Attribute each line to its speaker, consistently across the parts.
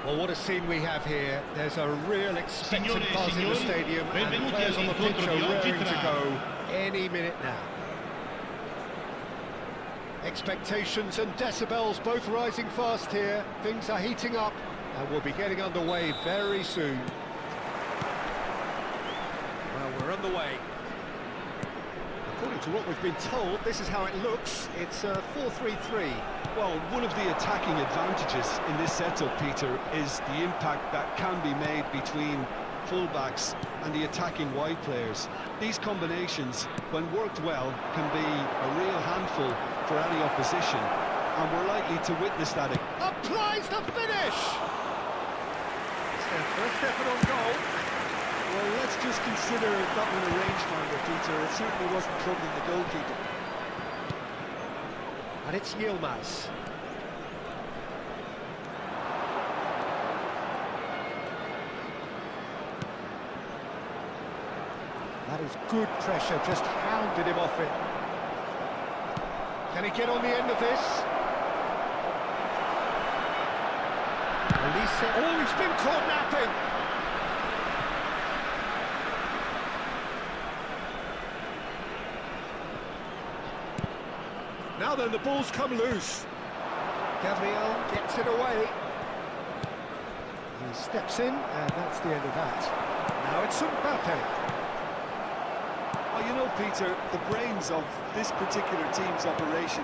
Speaker 1: Well, what a scene we have here. There's a real expectant buzz in the stadium, and the players on the pitch are raring to go any minute now. Expectations and decibels both rising fast here. Things are heating up, and we'll be getting underway very soon. Well, we're underway. According to what we've been told, this is how it looks. It's a 4-3-3.
Speaker 2: Well, one of the attacking advantages in this setup, Peter, is the impact that can be made between fullbacks and the attacking wide players. These combinations, when worked well, can be a real handful for any opposition, and we're likely to witness that.
Speaker 1: Applies the finish! It's their first effort on goal.
Speaker 2: Well, let's just consider that one a rangefinder, Peter. It certainly wasn't troubling the goalkeeper.
Speaker 1: And it's Yilmaz. That is good pressure, just hounded him off it. Can he get on the end of this? Elise, oh, he's been caught napping! Now then, the ball's come loose. Gabriel gets it away. He steps in, and that's the end of that. Now it's Mbappe.
Speaker 2: Well, you know, Peter, the brains of this particular team's operation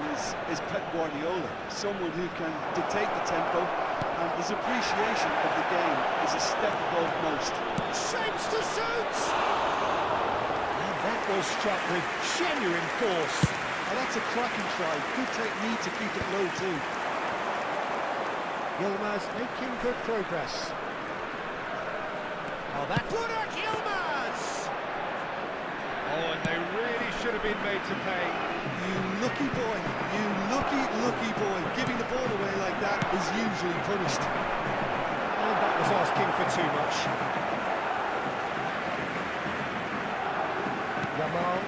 Speaker 2: is Pep Guardiola, someone who can dictate the tempo, and his appreciation of the game is a step above most.
Speaker 1: Shapes to shoot! And that was struck with genuine force.
Speaker 2: Oh, that's a cracking try. Good technique to keep it low too.
Speaker 1: Yilmaz making good progress. Oh, that's Burak Yilmaz! Oh, and they really should have been made to pay.
Speaker 2: You lucky boy, you lucky boy. Giving the ball away like that is usually punished.
Speaker 1: And that was asking for too much. Yamal.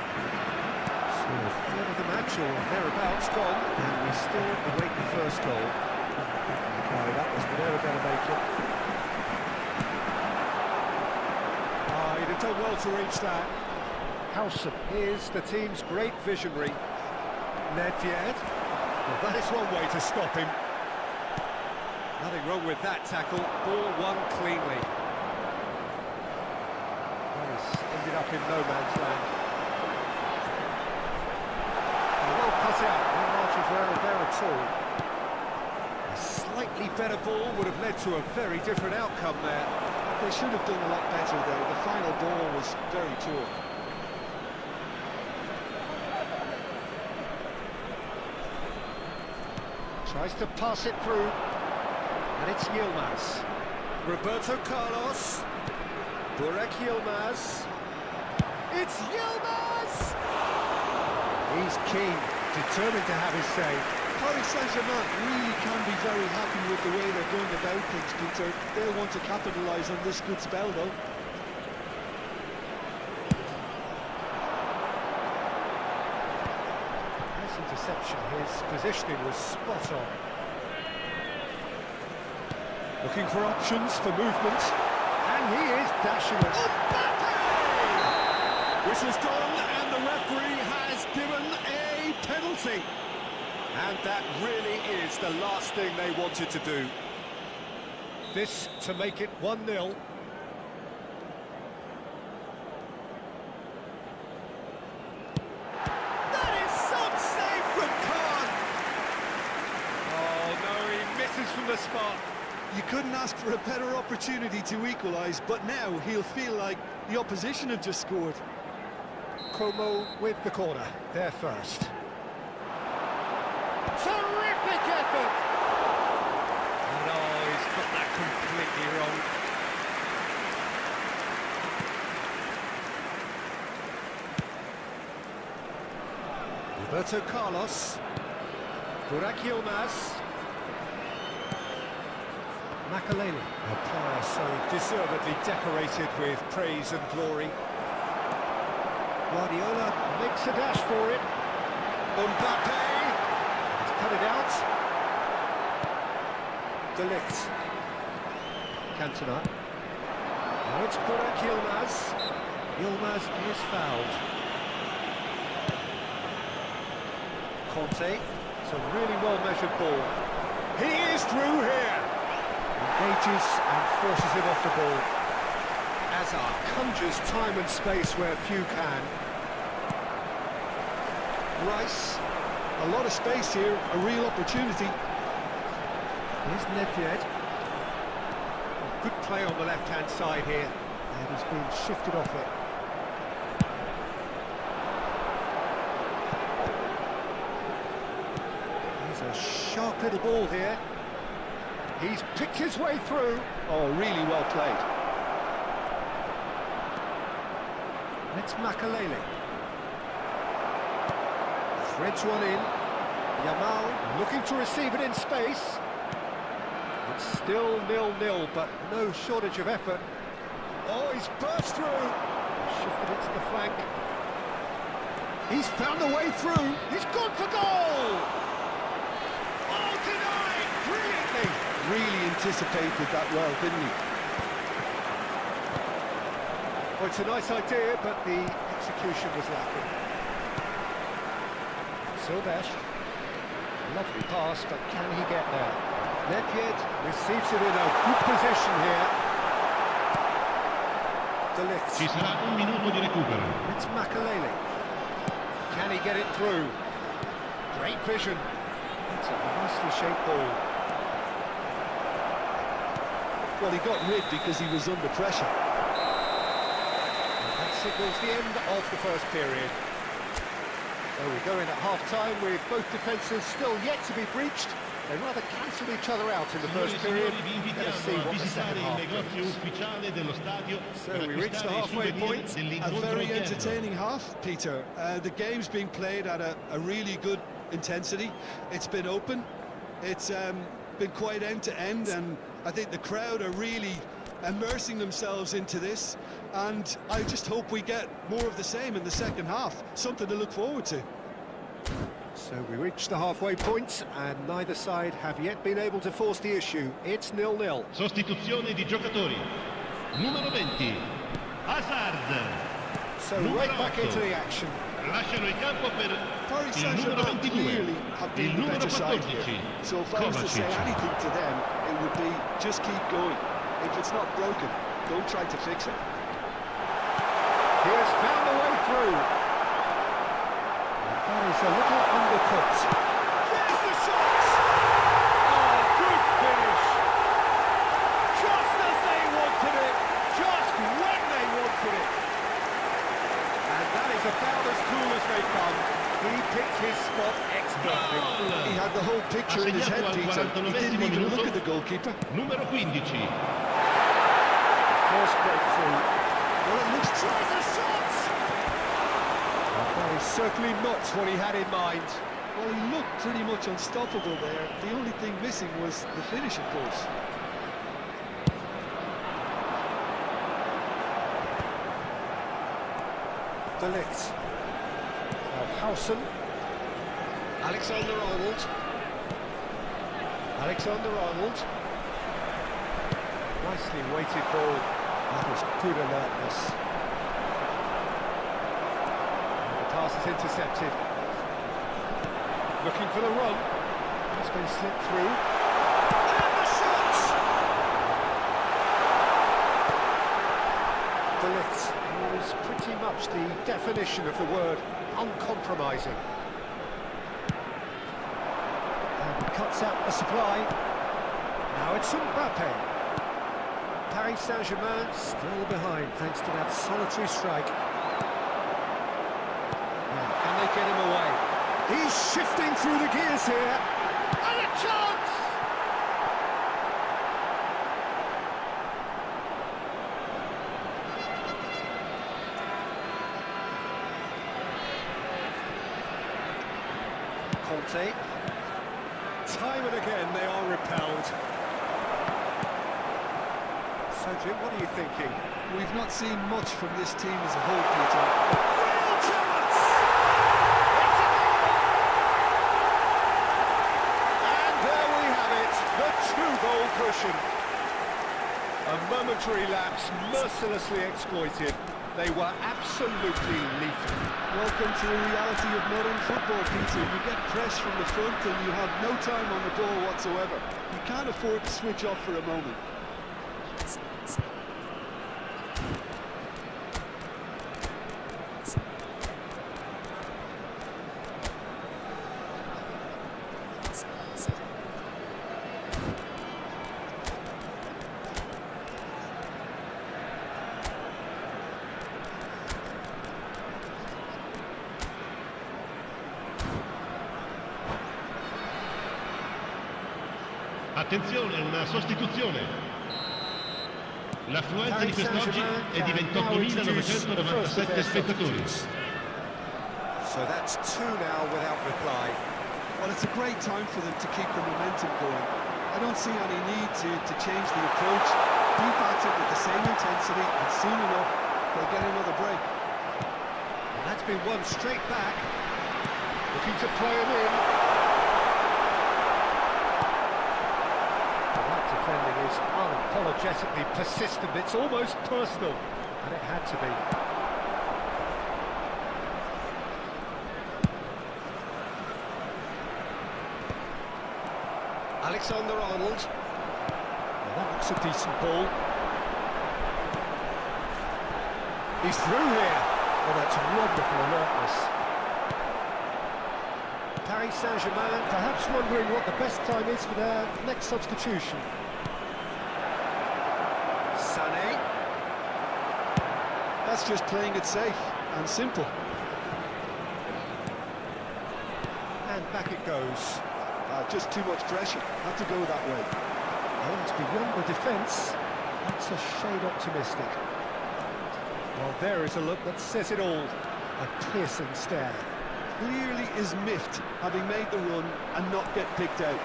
Speaker 1: So a third of the match, or thereabouts, gone, and we still await the first goal. No, that was never going to make it. Ah, he'd have done well to reach that. Howson is the team's great visionary. Nedved. Well, that is one way to stop him. Nothing wrong with that tackle. Ball won cleanly. That has ended up in no man's land. Cut out, no margin for error there at all. A slightly better ball would have led to a very different outcome there.
Speaker 2: They should have done a lot better there. The final ball was very poor.
Speaker 1: Tries to pass it through, and it's Yilmaz. Roberto Carlos. Burak Yilmaz. It's Yilmaz! He's keen. Determined to have his say.
Speaker 2: Paris Saint-Germain really can be very happy with the way they're going about things, Peter. They'll want to capitalise on this good spell, though.
Speaker 1: Nice interception. His positioning was spot on. Looking for options for movement. And he is dashing it. Mbappe! Whistle's gone, and the referee has given a penalty. And that really is the last thing they wanted to do. This to make it 1-0. That is some save from Khan. Oh no, he misses from the spot.
Speaker 2: You couldn't ask for a better opportunity to equalise, but now he'll feel like the opposition have just scored.
Speaker 1: Como with the corner, there first. Terrific effort! And oh, he's got that completely wrong. Roberto Carlos. Burak Yilmaz. Makaleli, a player so deservedly decorated with praise and glory. Guardiola makes a dash for it. Mbappe! He's cut it out. BLITZ. Cantona. Now it's Burak Yilmaz. Yilmaz is fouled. Conte. It's a really well-measured ball. He is through here. Engages and forces him off the ball. Hazard conjures time and space where few can.
Speaker 2: Rice, a lot of space here, a real opportunity.
Speaker 1: Here's Nedved. Good play on the left-hand side here. And he's been shifted off it. Here's a sharp little ball here. He's picked his way through.
Speaker 2: Oh, really well played.
Speaker 1: It's Makalele. Threads one in. Yamal looking to receive it in space. It's still 0-0, but no shortage of effort. Oh, he's burst through. Shifted it to the flank. He's found a way through. He's gone for goal. Oh, denied brilliantly.
Speaker 2: Really anticipated that well, didn't he?
Speaker 1: Well, it's a nice idea, but the execution was lacking. Silvesh. Lovely pass, but can he get there? Nedved receives it in a good position here. BLITZ.
Speaker 3: Ci sarà un minuto di recupero.
Speaker 1: It's Makalele. Can he get it through? Great vision. It's a nicely shaped ball.
Speaker 2: Well, he got rid because he was under pressure.
Speaker 1: And that signals the end of the first period. So we go in at half-time with both defences still yet to be breached. They rather cancel each other out in the first period. Let's see what the second half brings. So we reach the halfway point.
Speaker 2: A very entertaining half, Peter. The game's being played at a really good intensity. It's been open. It's been quite end-to-end, and I think the crowd are really immersing themselves into this. And I just hope we get more of the same in the second half. Something to look forward to.
Speaker 1: So we reach the halfway point, and neither side have yet been able to force the issue. It's 0-0.
Speaker 3: Sostituzione di giocatori. Numero 20, Hazard.
Speaker 1: So right back into the action.
Speaker 3: Lasciano il campo per
Speaker 2: Paris
Speaker 3: il numero
Speaker 2: Saint-Germain
Speaker 3: 22,
Speaker 2: clearly have been
Speaker 3: il
Speaker 2: the
Speaker 3: numero
Speaker 2: better side
Speaker 3: 14,
Speaker 2: here. So if I was to say
Speaker 3: Kovacic.
Speaker 2: anything to them, it would be just keep going. If it's not broken, don't try to fix it.
Speaker 1: He has found a way through. That is a little undercooked. There's the shot! Oh, good finish! Just as they wanted it, just when they wanted it. And that is about as cool as they come. He picked his spot expertly.
Speaker 2: He had the whole picture in his head, Peter. He didn't even look at the goalkeeper.
Speaker 3: Numero 15,
Speaker 1: First breakthrough.
Speaker 2: Well, it looks
Speaker 1: Tries a shot! That is certainly not what he had in mind.
Speaker 2: well, he looked pretty much unstoppable there. The only thing missing was the finish, of course.
Speaker 1: BLITZ. Hausen. Alexander-Arnold. Alexander-Arnold. Nicely weighted ball. That was good alertness. And the pass is intercepted. Looking for the run. It's been slipped through. And the shot! BLITZ was pretty much the definition of the word uncompromising. And cuts out the supply. Now it's Mbappe. Paris Saint-Germain still behind thanks to that solitary strike. Now, can they get him away? He's shifting through the gears here. And a chance! Conte. Time and again they are repelled. So Jim, what are you thinking?
Speaker 2: We've not seen much from this team as a whole, Peter.
Speaker 1: Real chance! And there we have it, the two-goal cushion. A A momentary lapse, mercilessly exploited. They were absolutely lethal.
Speaker 2: Welcome to the reality of modern football, Peter. You get press from the front and you have no time on the ball whatsoever. You can't afford to switch off for a moment.
Speaker 3: Attenzione, una sostituzione. L'affluenza di quest'oggi è di 28.997 spettatori.
Speaker 1: So that's two now without reply.
Speaker 2: Well, it's a great time for them to keep the momentum going. I don't see any need to change the approach. Keep at it with the same intensity, and soon enough, they'll get another break.
Speaker 1: And that's been won straight back. Looking to play him in. Defending is unapologetically persistent. It's almost personal, and it had to be. Alexander-Arnold. Well, that looks a decent ball. He's through here. Oh, that's wonderful alertness. Paris Saint-Germain perhaps wondering what the best time is for their next substitution. Sané.
Speaker 2: That's just playing it safe and simple.
Speaker 1: And back it goes.
Speaker 2: Just too much pressure. Had to go that way.
Speaker 1: And beyond the defence, that's a shade optimistic. Well, there is a look that says it all. A piercing stare.
Speaker 2: Clearly is miffed, having made the run and not get picked out.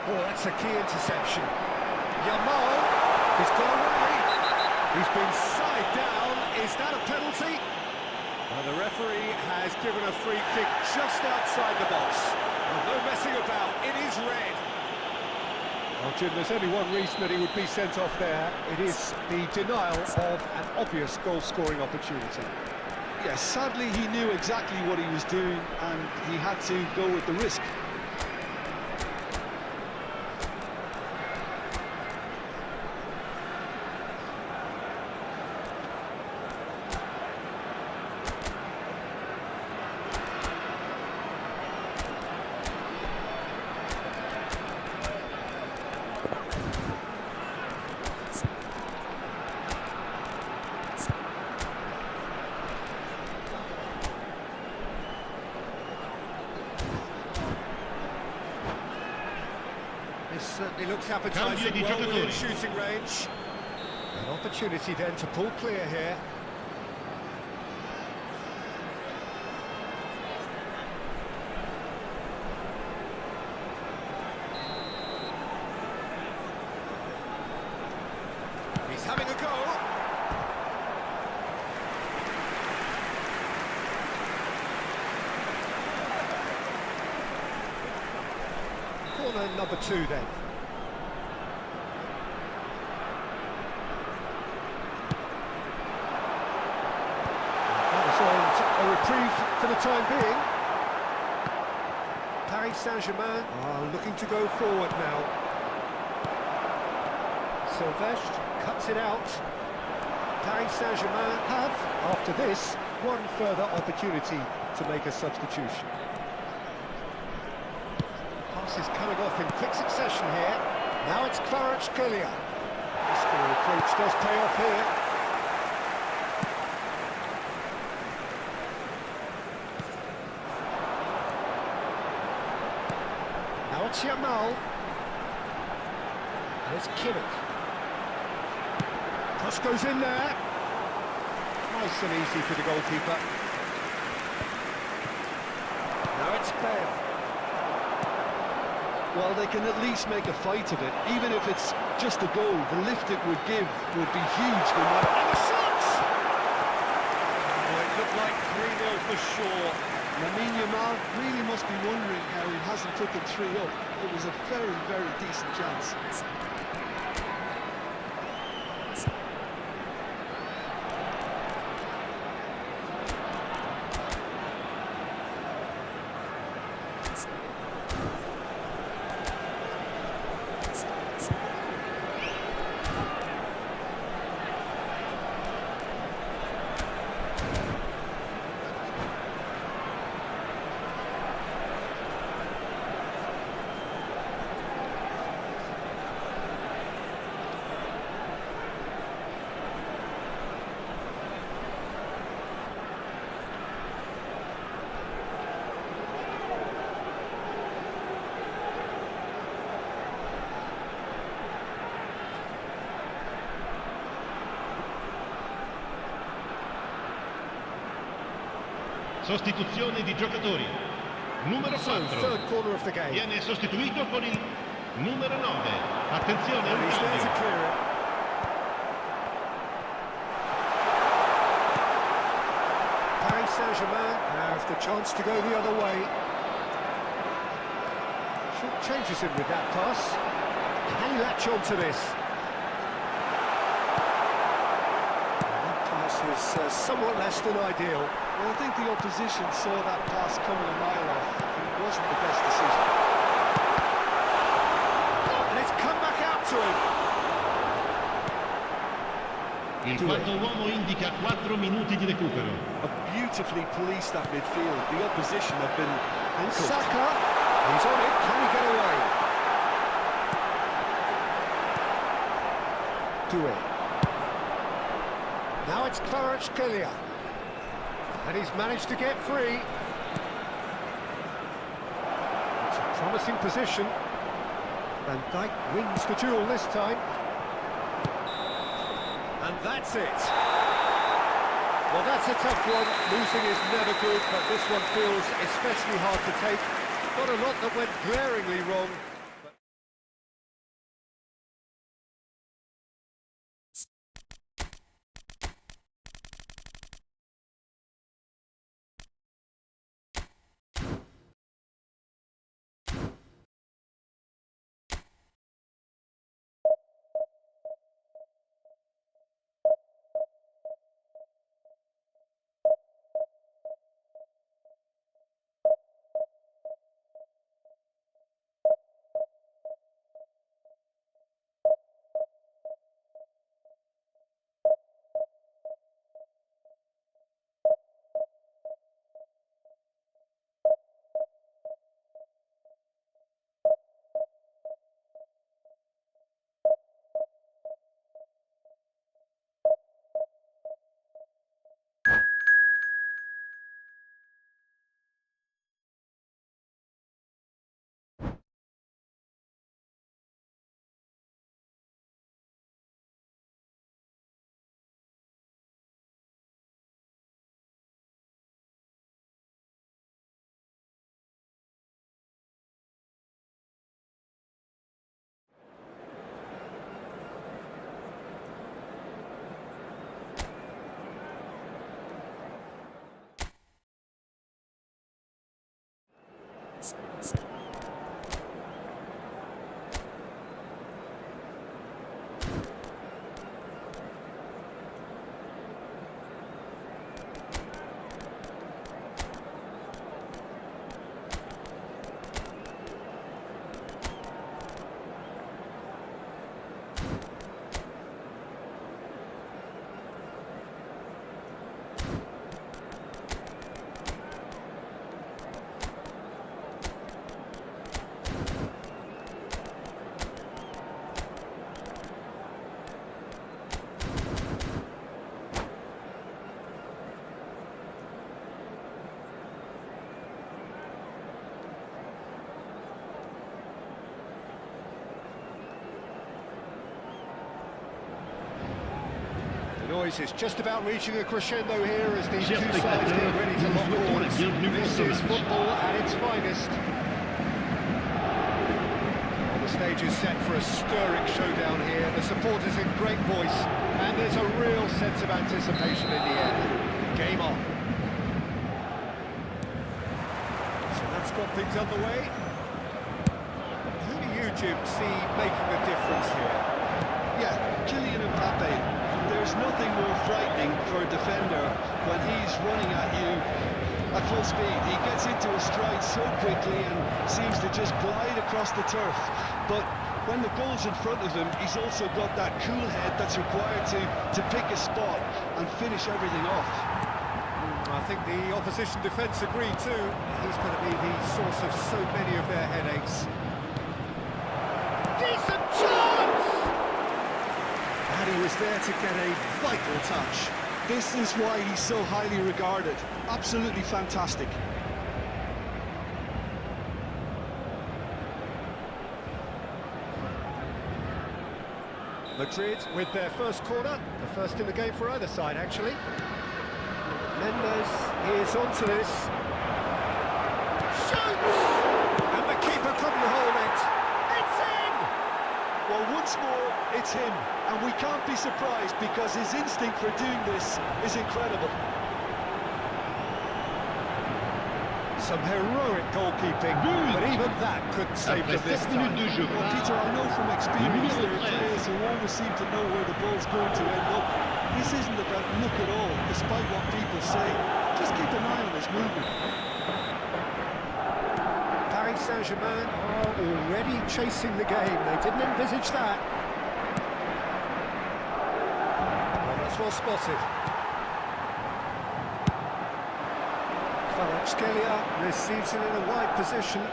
Speaker 1: Oh, that's a key interception. Yamal, he's gone away. He's been side down. Is that a penalty? Well, the referee has given a free kick just outside the box. Well, no messing about, it is red. Well, Jim, there's only one reason that he would be sent off there. It is the denial of an obvious goal-scoring opportunity.
Speaker 2: Yes, sadly he knew exactly what he was doing and he had to go with the risk.
Speaker 1: This certainly looks appetising, well within shooting range. An opportunity then to pull clear here. He's having a go. Corner number 2 then. That was earned a reprieve for the time being. Paris Saint-Germain are looking to go forward now. Sylvestre cuts it out. Paris Saint-Germain have, after this, one further opportunity to make a substitution. Is coming off in quick succession here. Now it's Kvaratskhelia. The score approach does pay off here. Now it's Yamal. And it's Kimmich. Cross goes in there. Nice and easy for the goalkeeper. Now it's Bale.
Speaker 2: Well, they can at least make a fight of it, even if it's just a goal. The lift it would give would be huge no matter.
Speaker 1: And the shots! Oh, it looked like 3-0 for sure.
Speaker 2: Lamine Yamal really must be wondering how he hasn't put the 3 up. It was a very, very decent chance.
Speaker 3: Sostituzione di giocatori. Numero 4
Speaker 1: third corner of the game.
Speaker 3: viene sostituito con il numero 9. Attenzione, un
Speaker 1: He's there to
Speaker 3: cambio.
Speaker 1: clear it. Paris Saint-Germain have the chance to go the other way. Short changes him with that pass. Can he latch on to this? That pass was somewhat less than ideal.
Speaker 2: Well, I think the opposition saw that pass coming a mile off, and it wasn't the best decision.
Speaker 1: And it's come back out to him.
Speaker 3: Il quarto uomo indica 4 minuti di recupero.
Speaker 2: Beautifully policed that midfield. The opposition have been handcuffed.
Speaker 1: Saka, he's on it. Can he get away? Doué. Now it's Kvaratskhelia. And he's managed to get free. It's a promising position. Van Dijk wins the duel this time. And that's it. Well, that's a tough one. Losing is never good, but this one feels especially hard to take. Not a lot that went glaringly wrong. Noise is just about reaching a crescendo here as these two sides get ready to lock horns. This is football at its finest. Well, the stage is set for a stirring showdown here. The supporters in great voice, and there's a real sense of anticipation in the air. Game on. get things underway. Who do you, Jim, see making a difference here?
Speaker 2: Yeah, Kylian Mbappe. There's nothing more frightening for a defender when he's running at you at full speed. He gets into a stride so quickly and seems to just glide across the turf. But when the goal's in front of him, he's also got that cool head that's required to pick a spot and finish everything off.
Speaker 1: I think the opposition defence agree too. He's going to be the source of so many of their headaches. Decent chance! And he was there to get a vital touch.
Speaker 2: This is why he's so highly regarded. Absolutely fantastic.
Speaker 1: Madrid with their first corner, the first in the game for either side, actually. Mendes is onto this. Shoots! And the keeper couldn't hold it. It's in!
Speaker 2: Well, once more, it's him. And we can't be surprised because his instinct for doing this is incredible.
Speaker 1: Some heroic goalkeeping, but even that couldn't save them this time.
Speaker 2: Well, Peter, I know from experience there are players who always seem to know where the ball's going to end up. This isn't about luck at all, despite what people say. Just keep an eye on his movement.
Speaker 1: Paris Saint-Germain are already chasing the game. They didn't envisage that. Well, that's well spotted. Kvaratskhelia receives it in a wide position.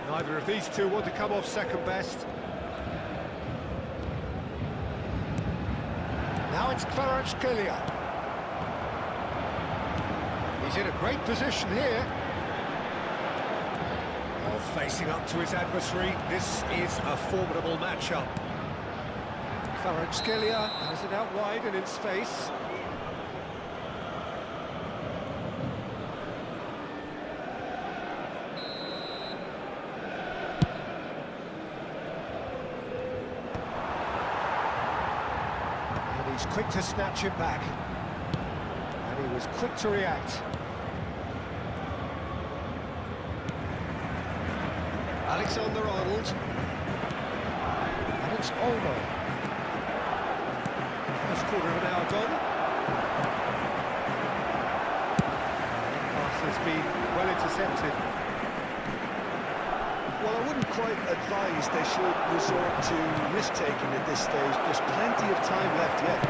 Speaker 1: Neither of these two want to come off second best. Now it's Kvaratskhelia. He's in a great position here. Well, facing up to his adversary, this is a formidable matchup. Kvaratskhelia has it out wide and in space. He's quick to snatch it back, and he was quick to react. Alexander-Arnold, and it's Olmo. First quarter of an hour gone. The pass has been well intercepted.
Speaker 2: Well, I wouldn't quite advise they should resort to risk-taking at this stage. There's plenty of time left yet.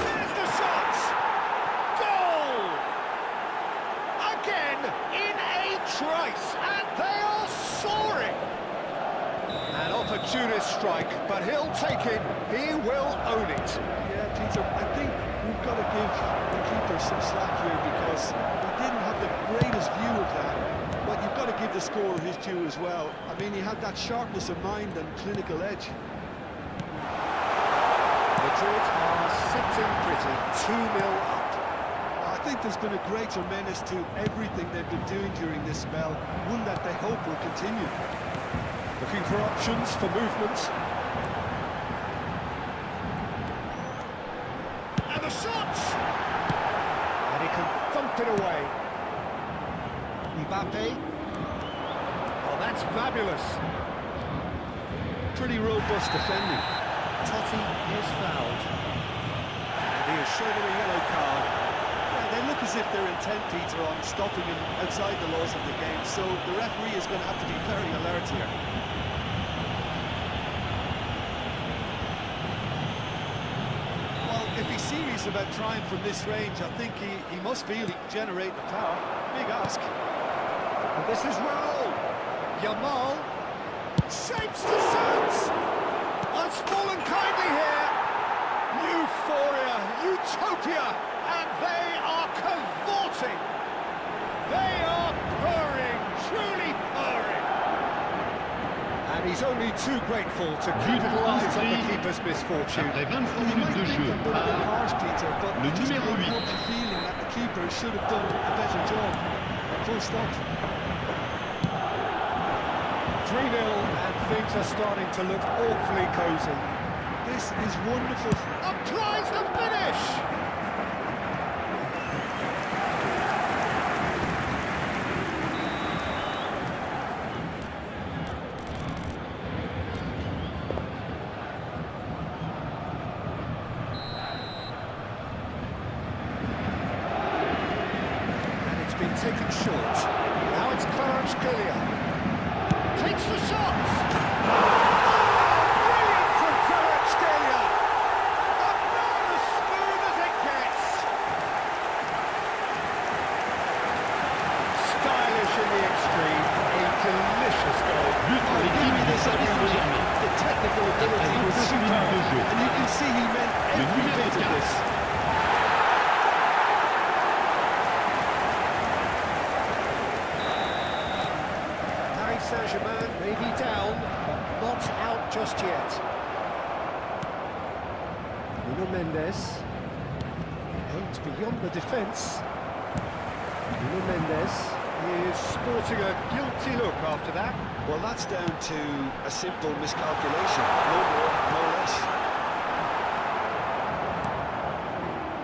Speaker 1: There's the shot! Goal! Again, in a trice, and they are soaring! An opportunist strike, but he'll take it. He will own it.
Speaker 2: Yeah, Peter, I think we've got to give the keeper some slack here because he didn't have the greatest view of that. But you've got to give the scorer his due as well. I mean, he had that sharpness of mind and clinical edge.
Speaker 1: Madrid are sitting pretty, 2-0 up.
Speaker 2: I think there's been a great tremendous to everything they've been doing during this spell, one that they hope will continue.
Speaker 1: Looking for options for movement. And the shot! And he can thump it away. Mbappe. Oh, that's fabulous.
Speaker 2: Pretty robust defending.
Speaker 1: Totti is fouled. And he has shown him a yellow card.
Speaker 2: Yeah, they look as if they're intent, Peter, on stopping him outside the laws of the game, so the referee is going to have to be very alert here. Well, if he's serious about trying from this range, I think he must feel he can generate the power. Big ask.
Speaker 1: And this is Raul. Yamal shapes the shoot. Has fallen kindly here. Euphoria, utopia, and they are cavorting. They are purring, truly purring. And he's only too grateful to capitalise on the keeper's misfortune.
Speaker 3: Après 25
Speaker 2: You might
Speaker 3: minutes de
Speaker 2: think
Speaker 3: jeu,
Speaker 2: I'm a bit harsh, Peter, but
Speaker 3: le
Speaker 2: I just
Speaker 3: numéro
Speaker 2: can't
Speaker 3: 8.
Speaker 2: help the feeling that the keeper should have done a better job. Full stop.
Speaker 1: 3-0, and things are starting to look awfully cosy.
Speaker 2: This is wonderful.
Speaker 1: Applies the finish! taken short. Now it's CURLER. Takes the shot! Brilliant from CURLER! About as smooth as it gets! Stylish in the extreme, a delicious goal.
Speaker 3: But pour l'équipe de Saint-Germain.
Speaker 2: The technical ability was superb, and you can see he meant every bit of this.
Speaker 1: Saint-Germain may be down, but not out just yet. Nuno Mendes aims beyond the defence. Nuno Mendes is sporting a guilty look after that.
Speaker 2: Well, that's down to a simple miscalculation, no more, no less.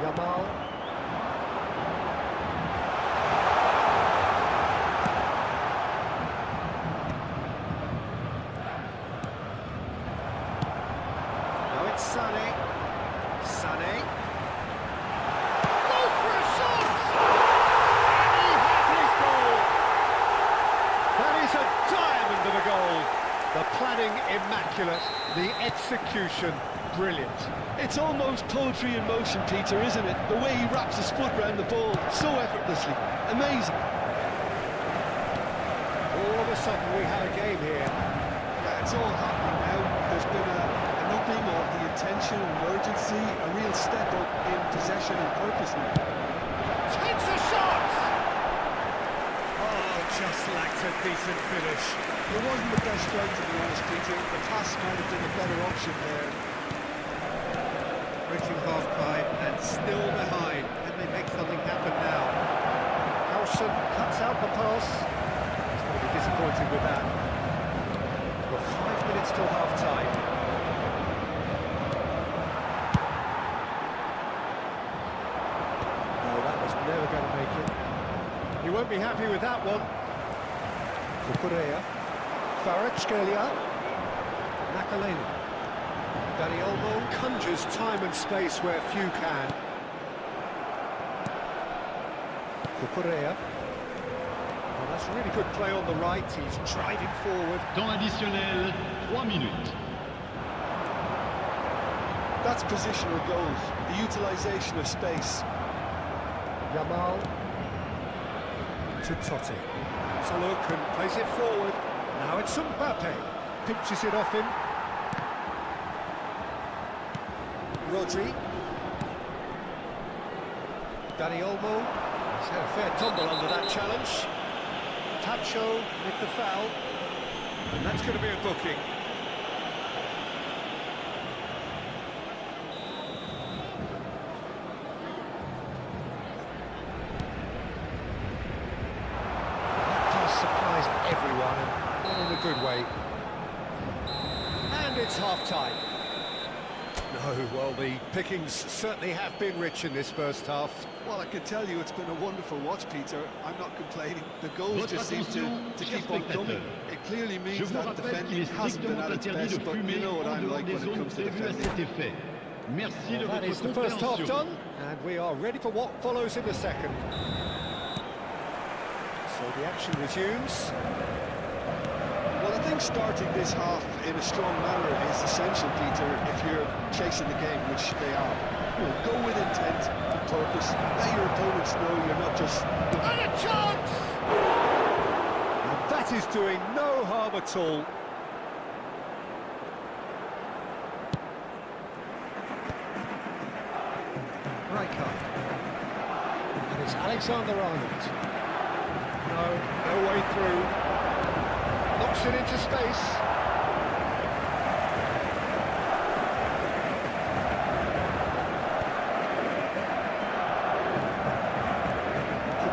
Speaker 1: Yamal. Sané. Go for a shot! And he has his goal! That is a diamond of a goal. The planning immaculate, the execution brilliant.
Speaker 2: It's almost poetry in motion, Peter, isn't it? The way he wraps his foot around the ball so effortlessly. Amazing.
Speaker 1: All of a sudden we have a game here.
Speaker 2: Yeah, it's all happening now. There's been an upping of the intention and urgency, a real step up in possession and purpose now.
Speaker 1: Takes a shot! Oh, just lacked a decent finish.
Speaker 2: It wasn't the best strike, to be honest, Peter. The pass might have been a better option there.
Speaker 1: Reaching half-time and still behind. Can they make something happen now? Howson cuts out the pass. He's going to be disappointed with that. We've got 5 minutes till half-time. Never going to make it. He won't be happy with that one. Correa, CURLER, Makaleli. Dani Olmo conjures time and space where few can. Correa. Well, that's really good play on the right. He's driving forward.
Speaker 3: Temps additionnel, 3 minutes.
Speaker 2: That's positional goals, the utilisation of space.
Speaker 1: Yamal to Totti. Has a look and plays it forward. Now it's Mbappe. Pinches it off him. Rodri. Dani Olmo. He's had a fair tumble under that challenge. Tacho with the foul. And that's going to be a booking. Surprised everyone, and not in a good way. And it's half-time. No, well, the pickings certainly have been rich in this first half.
Speaker 2: Well, I can tell you it's been a wonderful watch, Peter. I'm not complaining. The goals just seem to keep on coming. It clearly means that defending hasn't been at its best, but you know what I'm like when it comes to defending.
Speaker 1: Well, that is the first half done, and we are ready for what follows in the second. So the action resumes.
Speaker 2: Well, I think starting this half in a strong manner is essential, Peter, if you're chasing the game, which they are. You know, go with intent and purpose. Let your opponents know you're not just...
Speaker 1: And a chance! And that is doing no harm at all. Rijkaard. And it's Alexander-Arnold. No way through. Knocks it into space.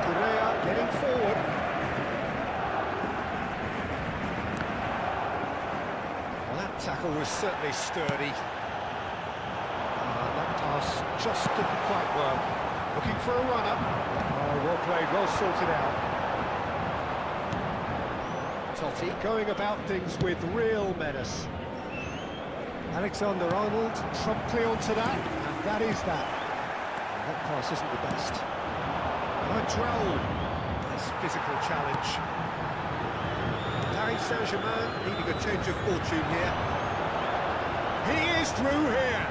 Speaker 1: Correa getting forward. Well, that tackle was certainly sturdy. That pass just didn't quite work. Looking for a run-up. Oh, well played, well sorted out. Totti going about things with real menace. Alexander-Arnold promptly onto that, and that is that. And that pass isn't the best. Madral has physical challenge. Paris Saint-Germain needing a change of fortune here. He is through here.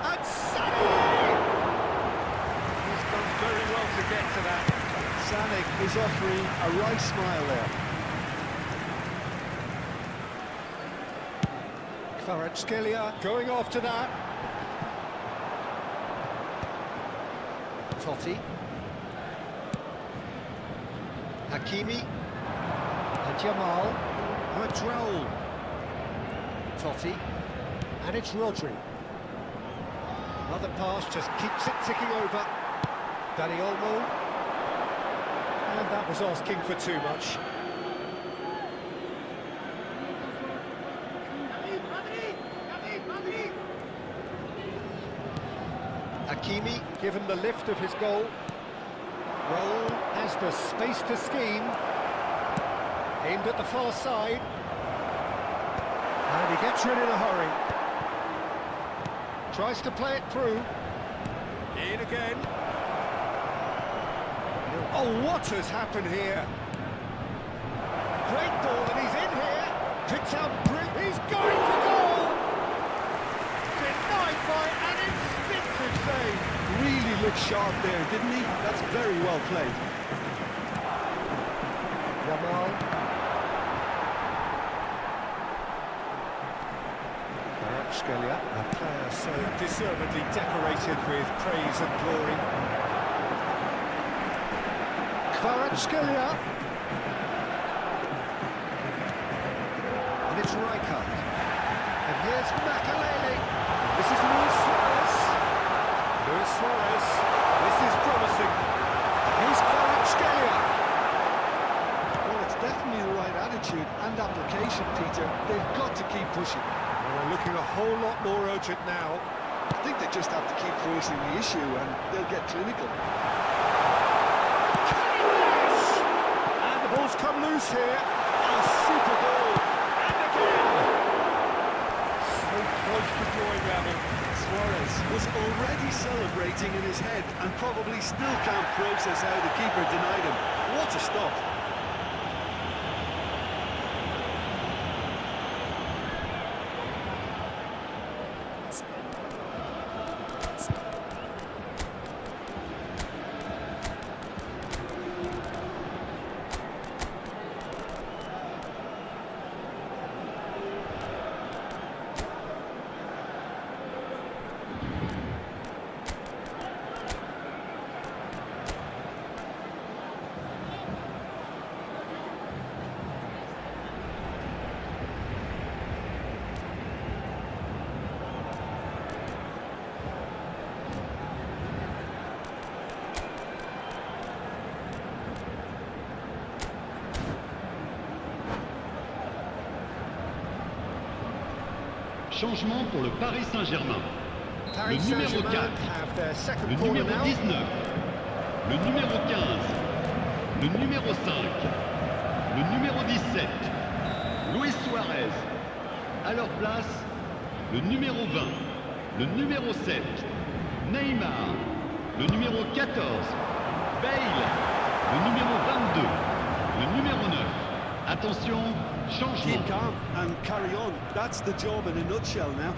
Speaker 1: And Sané! He's done very well to get to that.
Speaker 2: Sané is offering a right smile there.
Speaker 1: Kvaratskhelia going after that. Totti. Hakimi. And Jamal. And Raul. Totti. And it's Rodri. Another pass just keeps it ticking over. Dani Olmo. And that was asking for too much. Hakimi, given the lift of his goal. Raul has the space to scheme. Aimed at the far side. And he gets rid in a hurry. Tries to play it through. In again. Oh, what has happened here? Great ball, and he's in here. Picks out Brick. He's going for goal! Denied by an instinctive save.
Speaker 2: Really looked sharp there, didn't he? That's very well played.
Speaker 1: Jamal. Kvaratskhelia, a player so deservedly decorated with praise and glory. Kvaratskhelia. And it's Rijkaard. And here's Makalele. This is Luis Suarez. Luis Suarez. This is promising. Here's Kvaratskhelia.
Speaker 2: Well, it's definitely the right attitude and application, Peter. They've got to keep pushing.
Speaker 1: Well, they're looking a whole lot more urgent now.
Speaker 2: I think they just have to keep forcing the issue and they'll get clinical.
Speaker 1: And the ball's come loose here. A super ball. And again. So close to drawing level.
Speaker 2: Suarez was already celebrating in his head and probably still can't process how the keeper denied him. What a stop.
Speaker 3: Changement pour le Paris Saint-Germain.
Speaker 1: Paris
Speaker 3: Le numéro
Speaker 1: Saint-Germain
Speaker 3: 4,
Speaker 1: have their second
Speaker 3: le
Speaker 1: corner
Speaker 3: numéro
Speaker 1: now.
Speaker 3: 19, le numéro 15, le numéro 5, le numéro 17, Luis Suarez. À leur place, le numéro 20, le numéro 7, Neymar, le numéro 14, Bale, le numéro 22, le numéro 9. Attention, changement.
Speaker 2: Keep calm and carry on. That's the job in a nutshell now.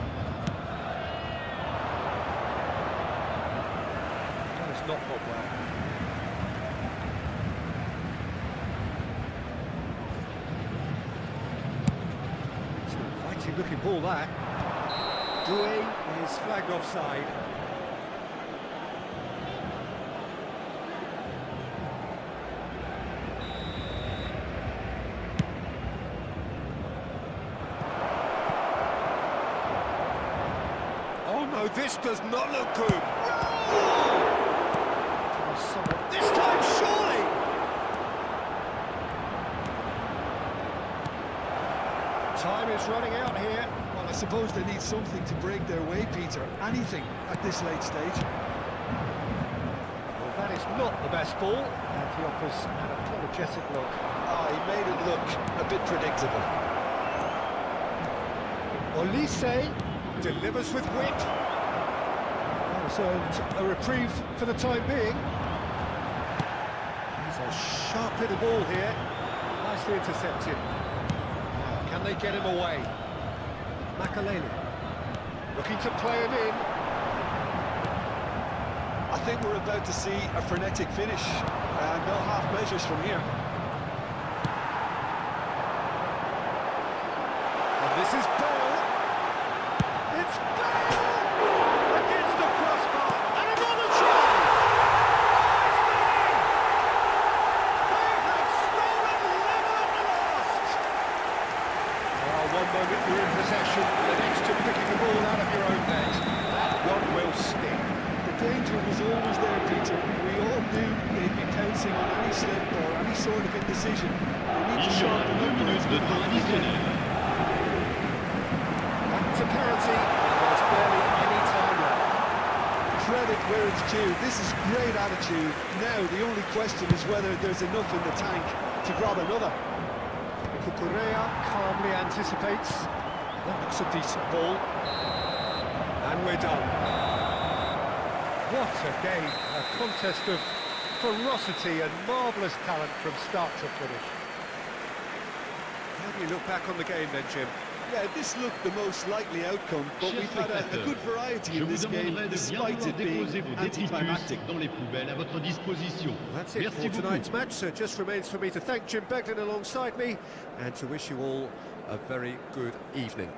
Speaker 1: That has not gone well. It's an inviting looking ball that. Doué is flagged offside. No, this does not look good. This time, surely! Time is running out here.
Speaker 2: Well, I suppose they need something to break their way, Peter. Anything at this late stage.
Speaker 1: Well, that is not the best ball. And he offers an apologetic look.
Speaker 2: Oh, he made it look a bit predictable.
Speaker 1: Olise delivers with wit. Has earned a reprieve for the time being. So sharp little ball here, nicely intercepted. Now, can they get him away? Makaleli looking to play it in.
Speaker 2: I think we're about to see a frenetic finish. No half measures from here.
Speaker 1: And this is Bale. It's Bale! Against the crossbar. And another try! It's winning! They have stolen Liverpool lost! Well, one moment you're in possession, the next you're picking the ball out of your own net. That one will sting.
Speaker 2: The danger was always there, Peter. We all knew they'd be pouncing on any slip or any sort of indecision. They need to
Speaker 3: Il y aura
Speaker 2: sharpen
Speaker 3: 2
Speaker 2: up.
Speaker 3: minutes de temps additionnel.
Speaker 1: Back to penalty, there's barely any time left.
Speaker 2: Credit where it's due. This is great attitude. Now the only question is whether there's enough in the tank to grab another.
Speaker 1: Cucurella calmly anticipates. That looks a decent ball. And we're done. What a game, a contest of ferocity and marvellous talent from start to finish. How do you look back on the game then, Jim?
Speaker 2: Yeah, this looked the most likely outcome, but
Speaker 3: Chers
Speaker 2: we've had a
Speaker 3: spectateurs,
Speaker 2: good variety
Speaker 3: je
Speaker 2: in
Speaker 3: vous
Speaker 2: this game,
Speaker 3: demanderai de bien
Speaker 2: despite
Speaker 3: vouloir
Speaker 2: it being
Speaker 3: déposer vos
Speaker 2: anticlimactic.
Speaker 3: détritus dans les poubelles à votre disposition.
Speaker 1: That's it
Speaker 3: Merci
Speaker 1: for
Speaker 3: beaucoup.
Speaker 1: tonight's match, so it just remains for me to thank Jim Beglin alongside me and to wish you all a very good evening.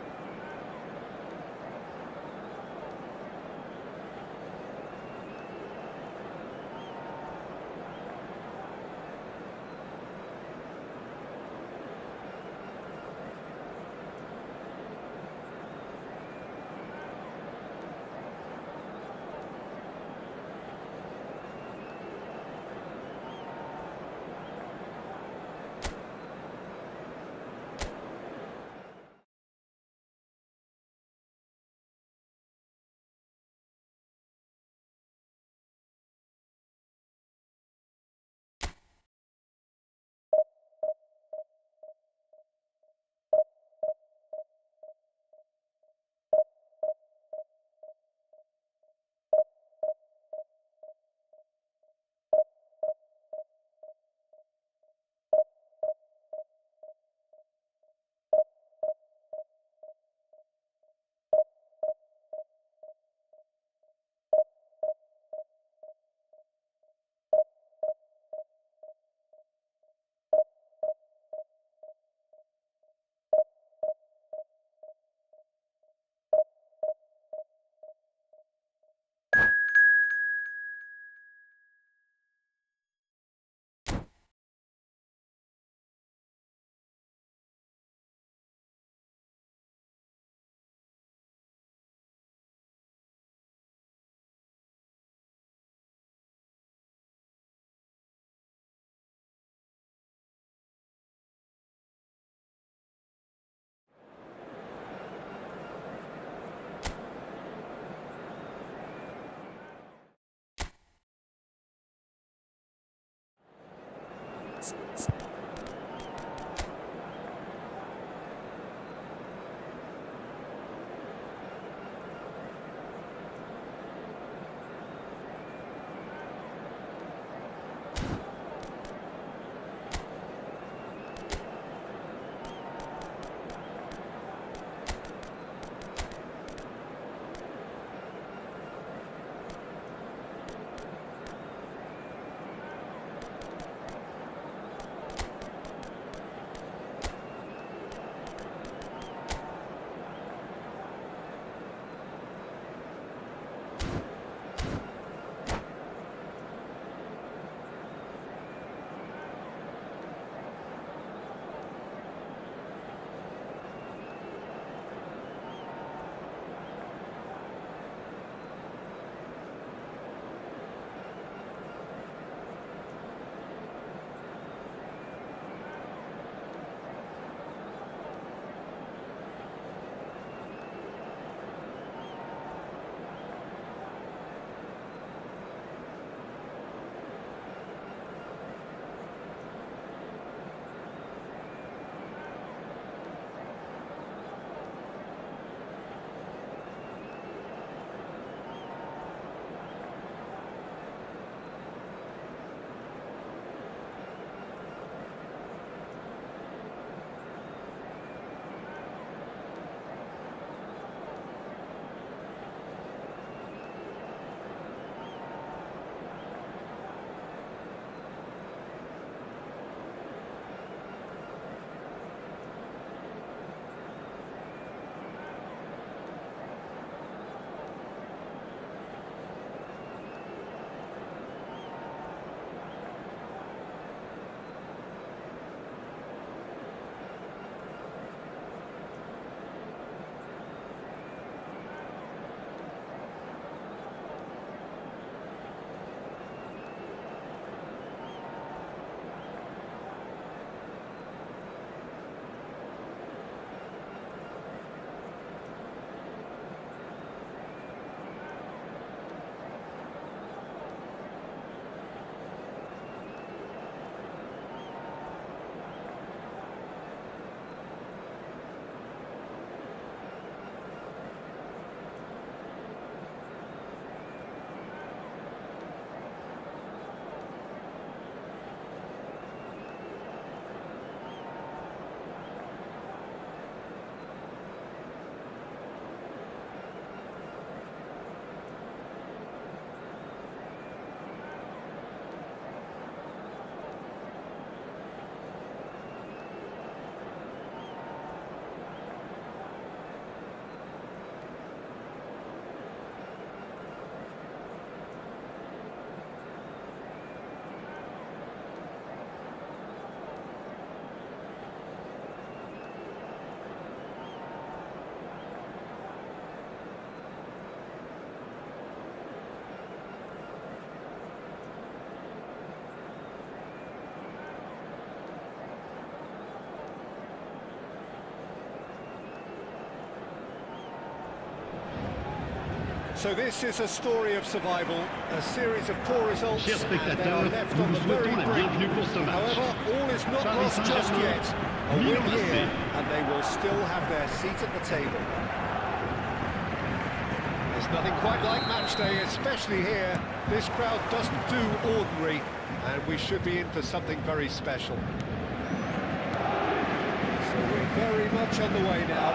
Speaker 1: So this is a story of survival, a series of poor results,
Speaker 3: Chers
Speaker 1: and they are
Speaker 3: spectateurs,
Speaker 1: left
Speaker 3: nous
Speaker 1: on the
Speaker 3: vous
Speaker 1: very
Speaker 3: souhaitons la
Speaker 1: brink.
Speaker 3: bienvenue pour ce match.
Speaker 1: However, all is not
Speaker 3: Paris
Speaker 1: lost just
Speaker 3: Saint-Germain,
Speaker 1: yet. A win
Speaker 3: Milan
Speaker 1: here,
Speaker 3: AC.
Speaker 1: and they will still have their seat at the table. There's nothing quite like match day, especially here. This crowd doesn't do ordinary, and we should be in for something very special. So we're very much on the way now.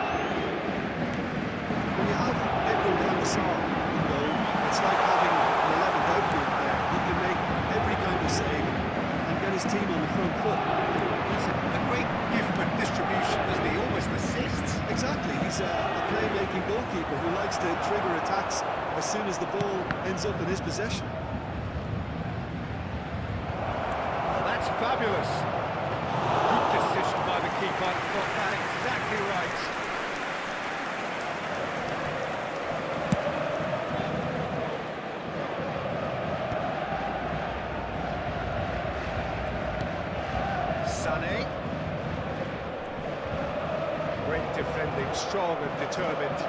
Speaker 2: When you have Edwin van der Sar in goal, it's like having an 11th outfield player. He can make every kind of save and get his team on the front foot.
Speaker 1: He's a great gift for distribution, isn't he? Almost assists.
Speaker 2: Exactly, he's a playmaking goalkeeper who likes to trigger attacks as soon as the ball ends up in his possession.
Speaker 1: Oh, that's fabulous. Good decision by the keeper. Got that exactly right. Sané. Great defending, strong and determined.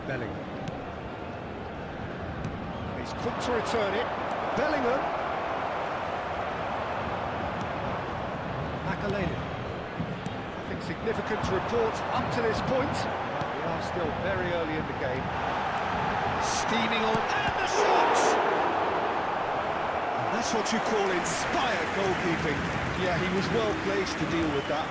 Speaker 1: Bellingham. He's quick to return it. Bellingham. Makaleli. Nothing significant to report up to this point. We are still very early in the game. Steaming on, and the shots! That's what you call inspired goalkeeping.
Speaker 2: Yeah, he was well placed to deal with that.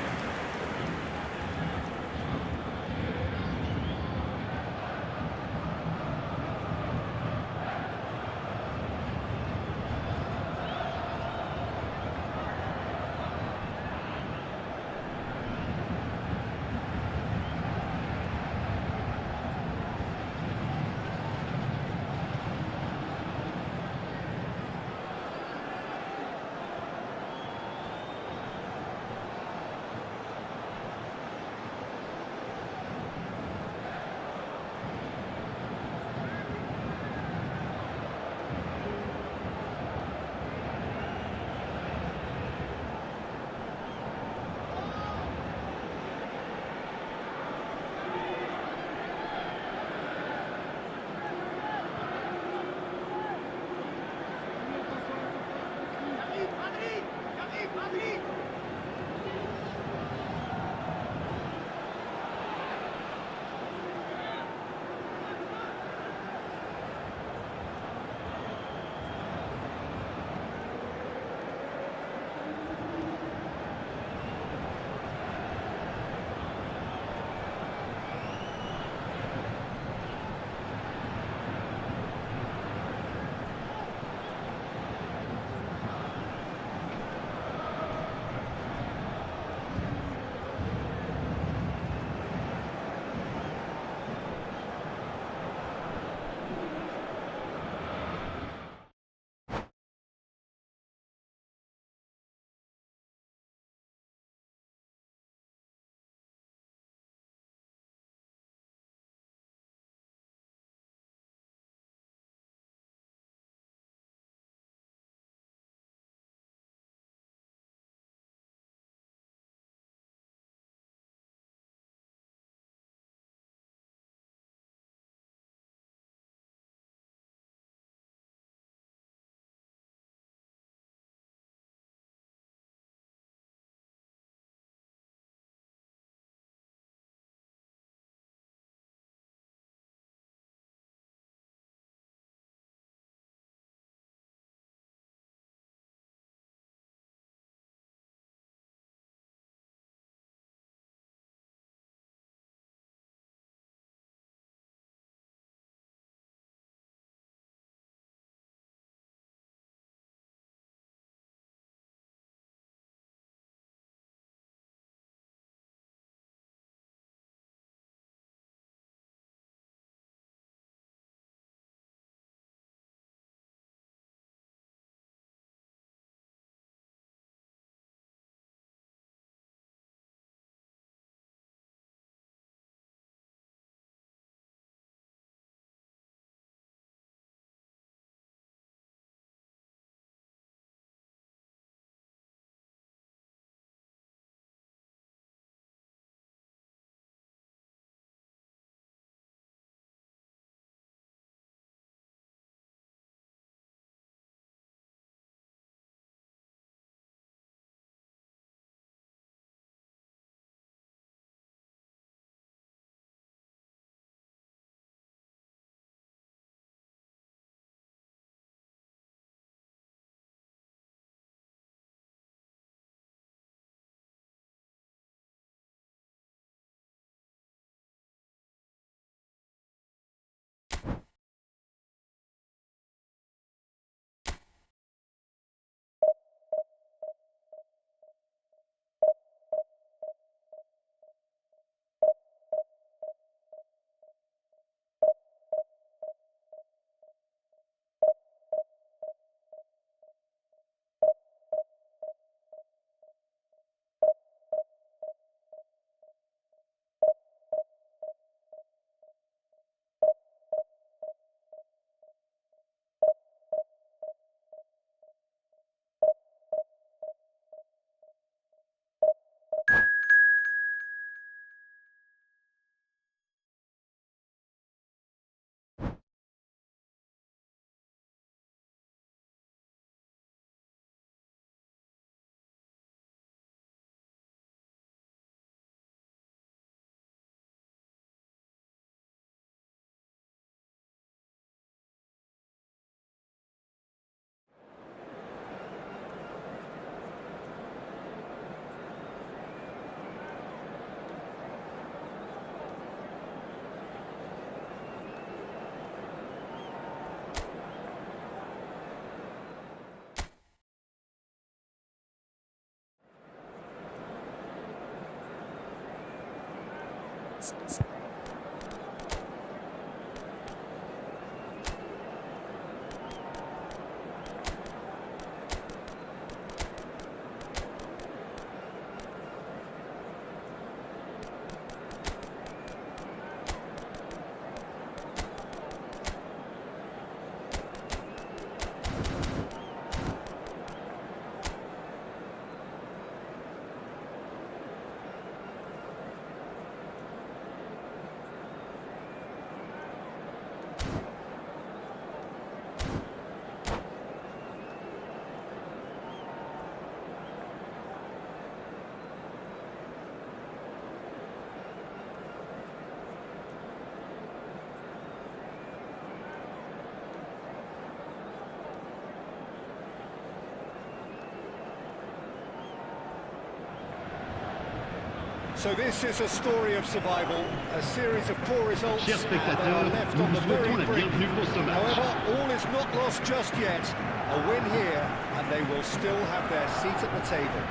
Speaker 1: So this is a story of survival, a series of poor results,
Speaker 3: Chers
Speaker 1: and they are
Speaker 3: spectateurs,
Speaker 1: left
Speaker 3: nous
Speaker 1: on the
Speaker 3: vous
Speaker 1: very
Speaker 3: souhaitons la
Speaker 1: brink.
Speaker 3: bienvenue pour ce match.
Speaker 1: However, all is not lost just yet. A win here, and they will still have their seat at the table.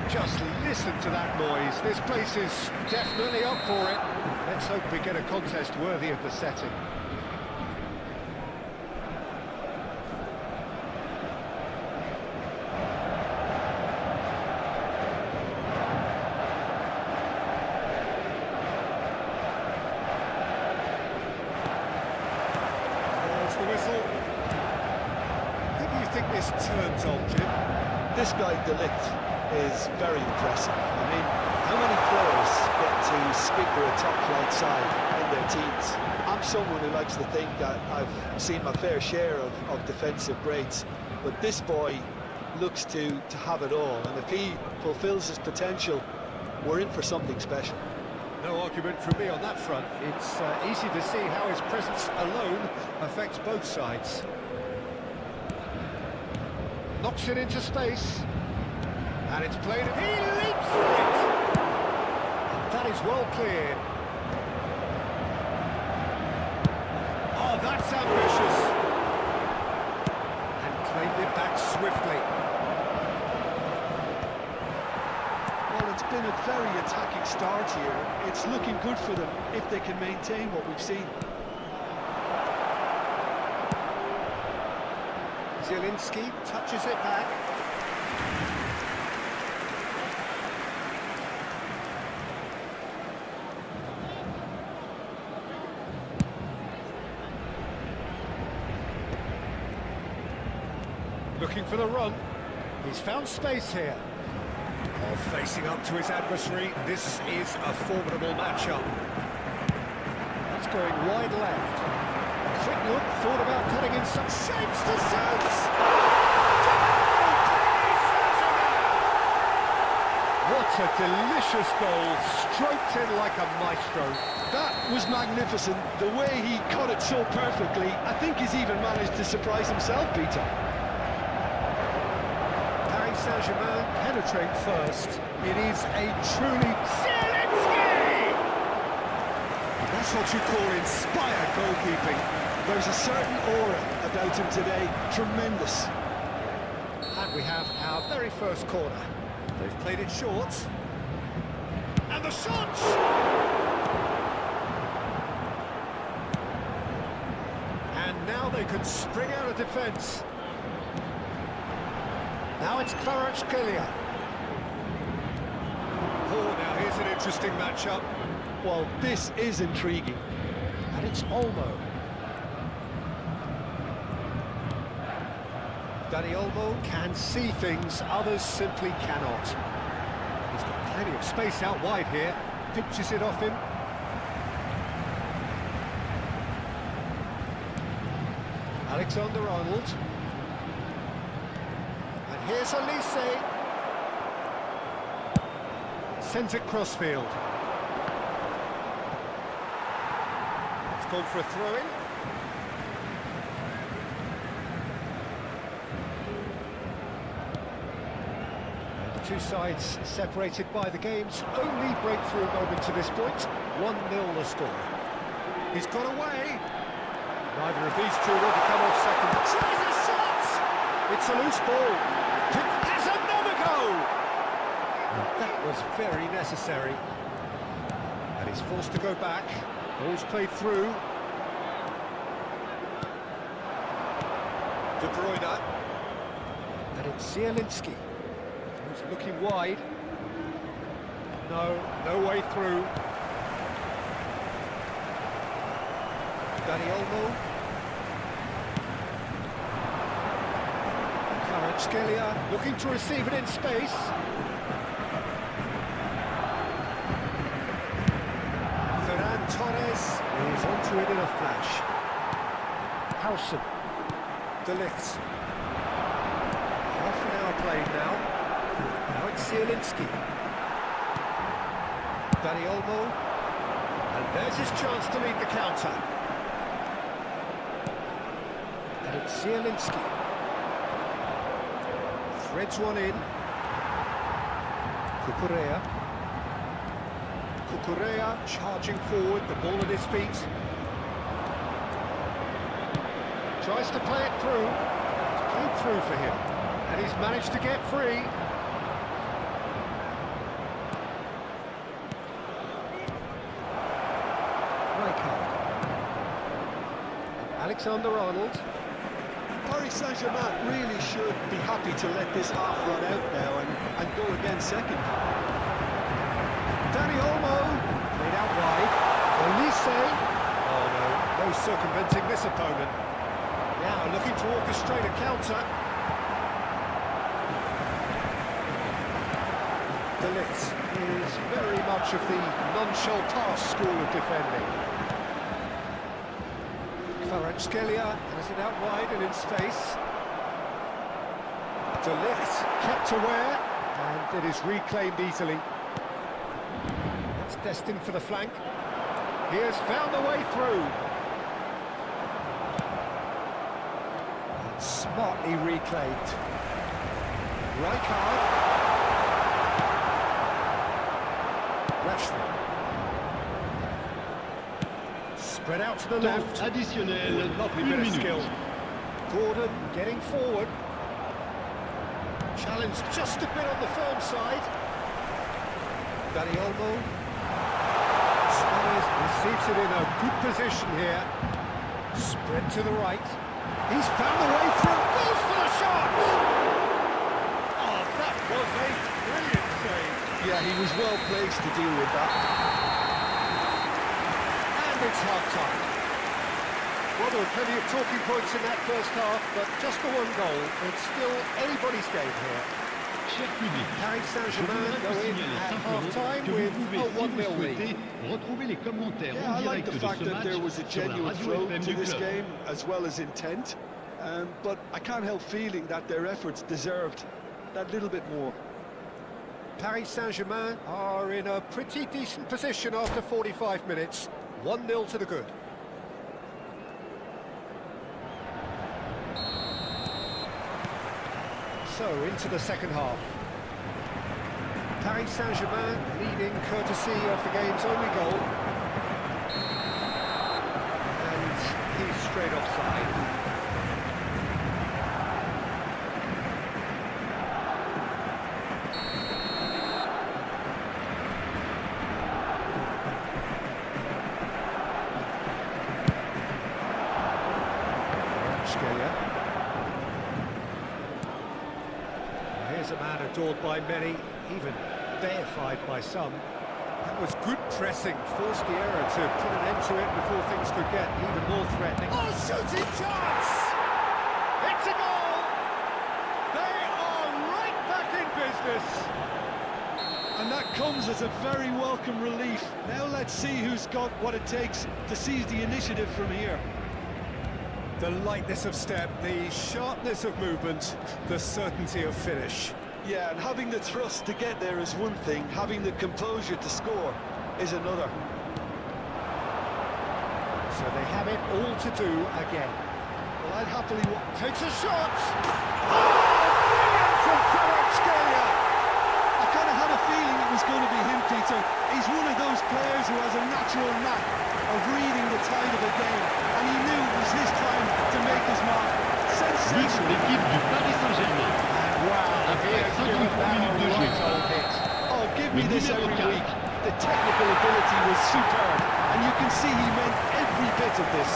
Speaker 1: Just listen to that noise. This place is definitely up for it. Let's hope we get a contest worthy of the setting. The whistle. Who do you think this turns on, Jim?
Speaker 2: This guy, BLITZ, is very impressive. I mean, how many players get to skipper a top-flight side in their teams? I'm someone who likes to think that I've seen my fair share of defensive greats, but this boy looks to have it all, and if he fulfills his potential, we're in for something special.
Speaker 1: No argument from me on that front. It's easy to see how his presence alone affects both sides. Knocks it into space. And it's played, and he leaps for it! And that is well cleared. Oh, that's ambitious! And claimed it back swiftly.
Speaker 2: Well, it's been a very attacking start here. It's looking good for them if they can maintain what we've seen.
Speaker 1: Zielinski touches it back. Looking for the run. He's found space here. Oh, facing up to his adversary. This is a formidable matchup. That's going wide left. Quick look, thought about cutting in some shapes to shoot! What a delicious goal, stroked in like a maestro.
Speaker 2: That was magnificent. The way he cut it so perfectly. I think he's even managed to surprise himself, Peter.
Speaker 1: Saint-Germain penetrate first. It is a truly Zielinski! That's what you call inspired goalkeeping.
Speaker 2: There's a certain aura about him today. Tremendous.
Speaker 1: And we have our very first corner. They've played it short. And the shot! And now they can spring out of defence. Now it's Kvaratskhelia. Oh, now here's an interesting matchup.
Speaker 2: Well, this is intriguing.
Speaker 1: And it's Olmo. Dani Olmo can see things, others simply cannot. He's got plenty of space out wide here. Pitches it off him. Alexander-Arnold. Here's Elise. Sends it crossfield. It's gone for a throw-in. The two sides separated by the game's only breakthrough moment to this point. 1-0 the score. He's got away. Neither of these two want to come off second. Tries a shot! It's a loose ball. There's another goal! And that was very necessary. He's forced to go back. Ball's played through. De Bruyne. And it's Zielinski, who's looking wide. No way through. Dani Olmo. Kvaratskhelia looking to receive it in space. Ferran Torres is onto it in a flash. Howson. BLITZ. Half an hour played now. Now it's Zielinski. Dani Olmo. And there's his chance to lead the counter. And it's Zielinski. Threads one in. Cucurella charging forward, the ball at his feet. Tries to play it through. It's played through for him. And he's managed to get free. Alexander-Arnold.
Speaker 2: Paris Saint-Germain really should be happy to let this half run out now and go again second.
Speaker 1: Dani Olmo, played out wide. Olise. Oh no, no circumventing this opponent. Now looking to orchestrate a counter. BLITZ is very much of the non-shall-pass school of defending. Kvaratskhelia has it out wide and in space. BLITZ kept aware, and it is reclaimed easily. It's destined for the flank. He has found a way through. And smartly reclaimed. Rijkaard. Rashford. Spread out to the left.
Speaker 3: Additionnel,
Speaker 1: Lovely
Speaker 3: 1
Speaker 1: bit of
Speaker 3: minute.
Speaker 1: skill. Gordon getting forward. Challenge just a bit on the firm side. Dani Olmo. Suarez receives it in a good position here. Spread to the right. He's found the way through. Goes for the shot! Oh, that was a brilliant save.
Speaker 2: Yeah, he was well placed to deal with that.
Speaker 1: It's half-time. Well, there were plenty of talking points in that first half, but just the one goal. It's still anybody's game here.
Speaker 3: Cher public,
Speaker 1: Paris Saint-Germain go in at half-time
Speaker 3: que vous
Speaker 1: with
Speaker 3: pouvez,
Speaker 1: a
Speaker 3: si vous
Speaker 1: 1-0 lead.
Speaker 3: souhaitez, retrouver les commentaires
Speaker 2: Yeah,
Speaker 3: en
Speaker 2: I like
Speaker 3: direct
Speaker 2: the
Speaker 3: de
Speaker 2: fact
Speaker 3: ce
Speaker 2: that
Speaker 3: match
Speaker 2: there was a
Speaker 3: sur la
Speaker 2: genuine
Speaker 3: radio
Speaker 2: flow
Speaker 3: FM
Speaker 2: to
Speaker 3: du
Speaker 2: this
Speaker 3: club.
Speaker 2: game, as well as intent. But I can't help feeling that their efforts deserved that little bit more.
Speaker 1: Paris Saint-Germain are in a pretty decent position after 45 minutes. 1-0 to the good. So, into the second half. Paris Saint-Germain leading courtesy of the game's only goal. And he's straight offside. Here's a man adored by many, even deified by some. That was good pressing, forced the error to put an end to it before things could get even more threatening. Oh, shooting chance! It's a goal! They are right back in business!
Speaker 2: And that comes as a very welcome relief. Now let's see who's got what it takes to seize the initiative from here.
Speaker 1: The lightness of step, the sharpness of movement, the certainty of finish.
Speaker 2: Yeah, and having the thrust to get there is one thing, having the composure to score is another.
Speaker 1: So they have it all to do again.
Speaker 2: Well, I'd happily...
Speaker 1: Takes a shot! Oh, brilliant from Kvaratskhelia!
Speaker 2: I kind of had a feeling it was going to be him, Peter. He's one of those players who has a natural knack of reading the tide of a game, and he knew it was his time to make his mark.
Speaker 3: But l'équipe du Paris Saint-Germain.
Speaker 1: Wow,
Speaker 3: Après 53 minutes de jeu.
Speaker 2: Oh, give me
Speaker 3: Le
Speaker 2: this
Speaker 3: numéro
Speaker 2: every
Speaker 3: 4.
Speaker 2: week. The technical technical ability was superb, and you can see he meant every bit of this.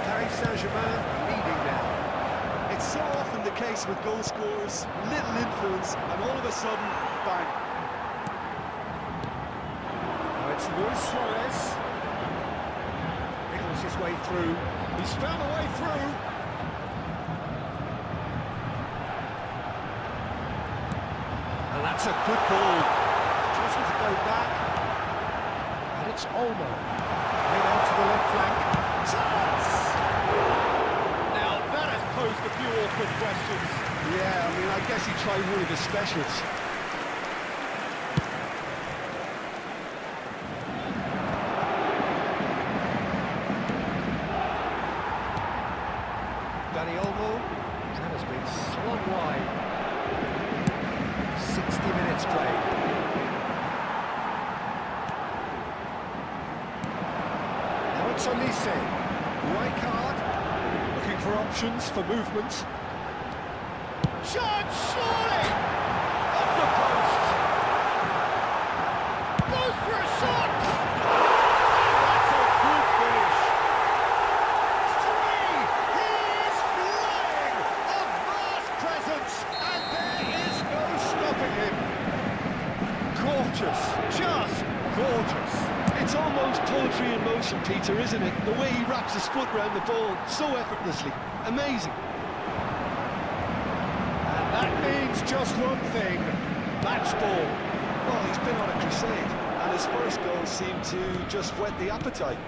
Speaker 1: Paris Saint-Germain leading now.
Speaker 2: It's so often the case with goal scorers, little influence, and all of a sudden, bang.
Speaker 1: Now it's Luis Suarez. Nichols his way through. He's found a way through. And that's a good ball. Choosing to go back. And it's Olmo. Played out to the left flank. Chance! Now that has posed a few awkward questions.
Speaker 2: Yeah, I mean, I guess he tried one of his specials.
Speaker 1: Dani Olmo. That has been slung wide. 60 minutes played. Now it's Olise. Right card. Looking for options for movement. Shot, surely! Off the post! Goes for a shot! That's a good finish! Three! He is flying! A vast presence! And there is no stopping him! Gorgeous! Just gorgeous!
Speaker 2: It's almost poetry in motion, Peter, isn't it? The way he wraps his foot round the ball so effortlessly. Amazing.
Speaker 1: That means just one thing, match ball.
Speaker 2: Well, he's been on a crusade, and his first goal seemed to just whet the appetite.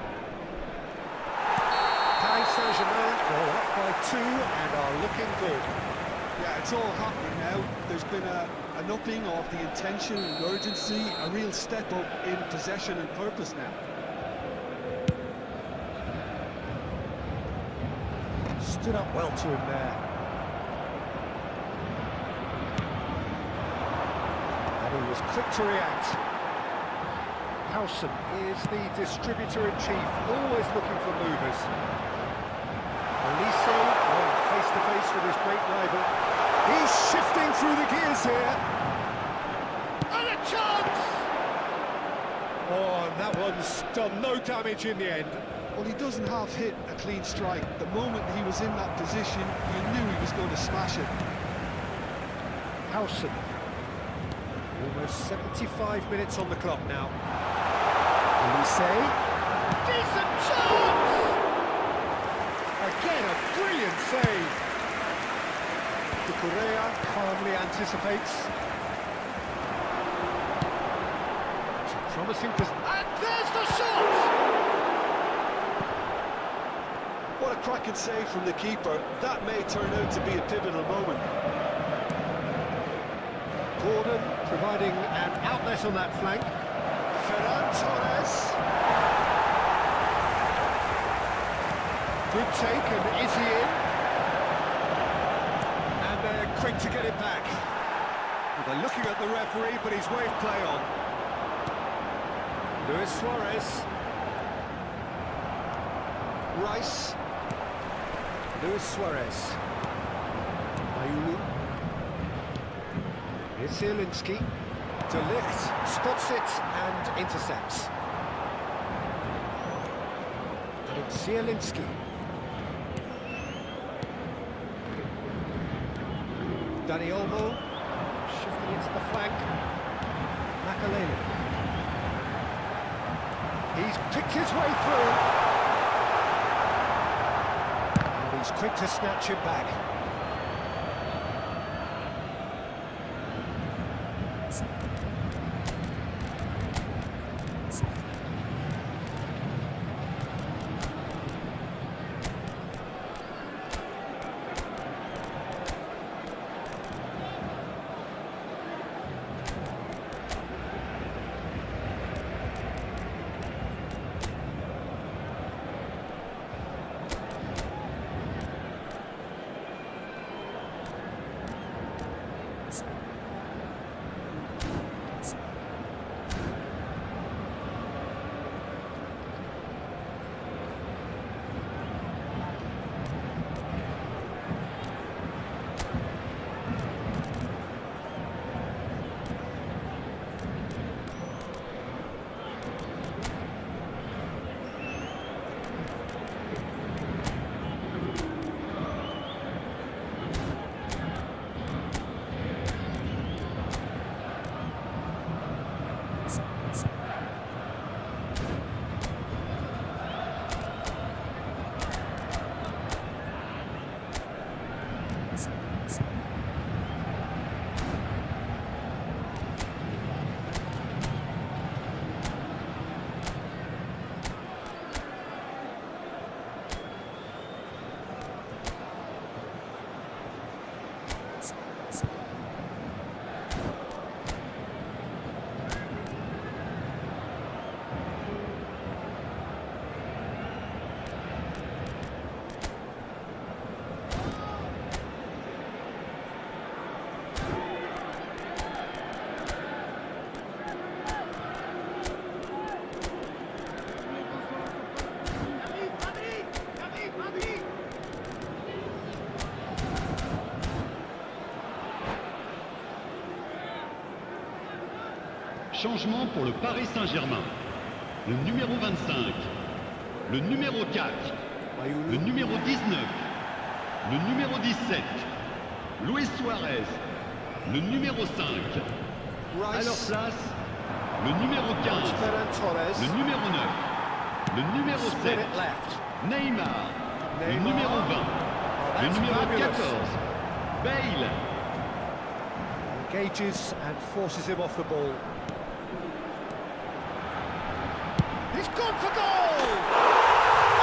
Speaker 1: Paris Saint-Germain go up by 2 and are looking good.
Speaker 2: Yeah, it's all happening now. There's been an upping of the intention and urgency, a real step up in possession and purpose now.
Speaker 1: Stood up well to him there. He was quick to react. Howson is the distributor-in-chief, always looking for movers. Olise going face-to-face with his great rival. He's shifting through the gears here. And a chance! Oh, and that one's done no damage in the end.
Speaker 2: Well, he doesn't half hit a clean strike. The moment he was in that position, you knew he was going to smash it.
Speaker 1: Howson. Almost 75 minutes on the clock now. Olise. Decent chance! Again, a brilliant save. Correa calmly anticipates. It's a promising position. And there's the shot!
Speaker 2: What a cracking save from the keeper. That may turn out to be a pivotal moment.
Speaker 1: Gordon providing an outlet on that flank. Ferran Torres. Good take, and is he in? And they're quick to get it back. Well, they're looking at the referee, but he's waved play on. Luis Suarez. Rice. Luis Suarez. Ayulu. Here's Zielinski. De Ligt spots it and intercepts. And it's Zielinski. Dani Olmo shifting into the flank. Makalele. He's picked his way through. And he's quick to snatch it back.
Speaker 3: Changement pour le Paris Saint-Germain. Le numéro 25, le numéro 4, le numéro 19, le numéro 17, Luis Suarez, le numéro 5. À leur place, le numéro 15, le numéro 9, le numéro 7, Neymar, le numéro 20, le numéro 14, Bale.
Speaker 1: Engages and forces him off the ball. He's gone for goal!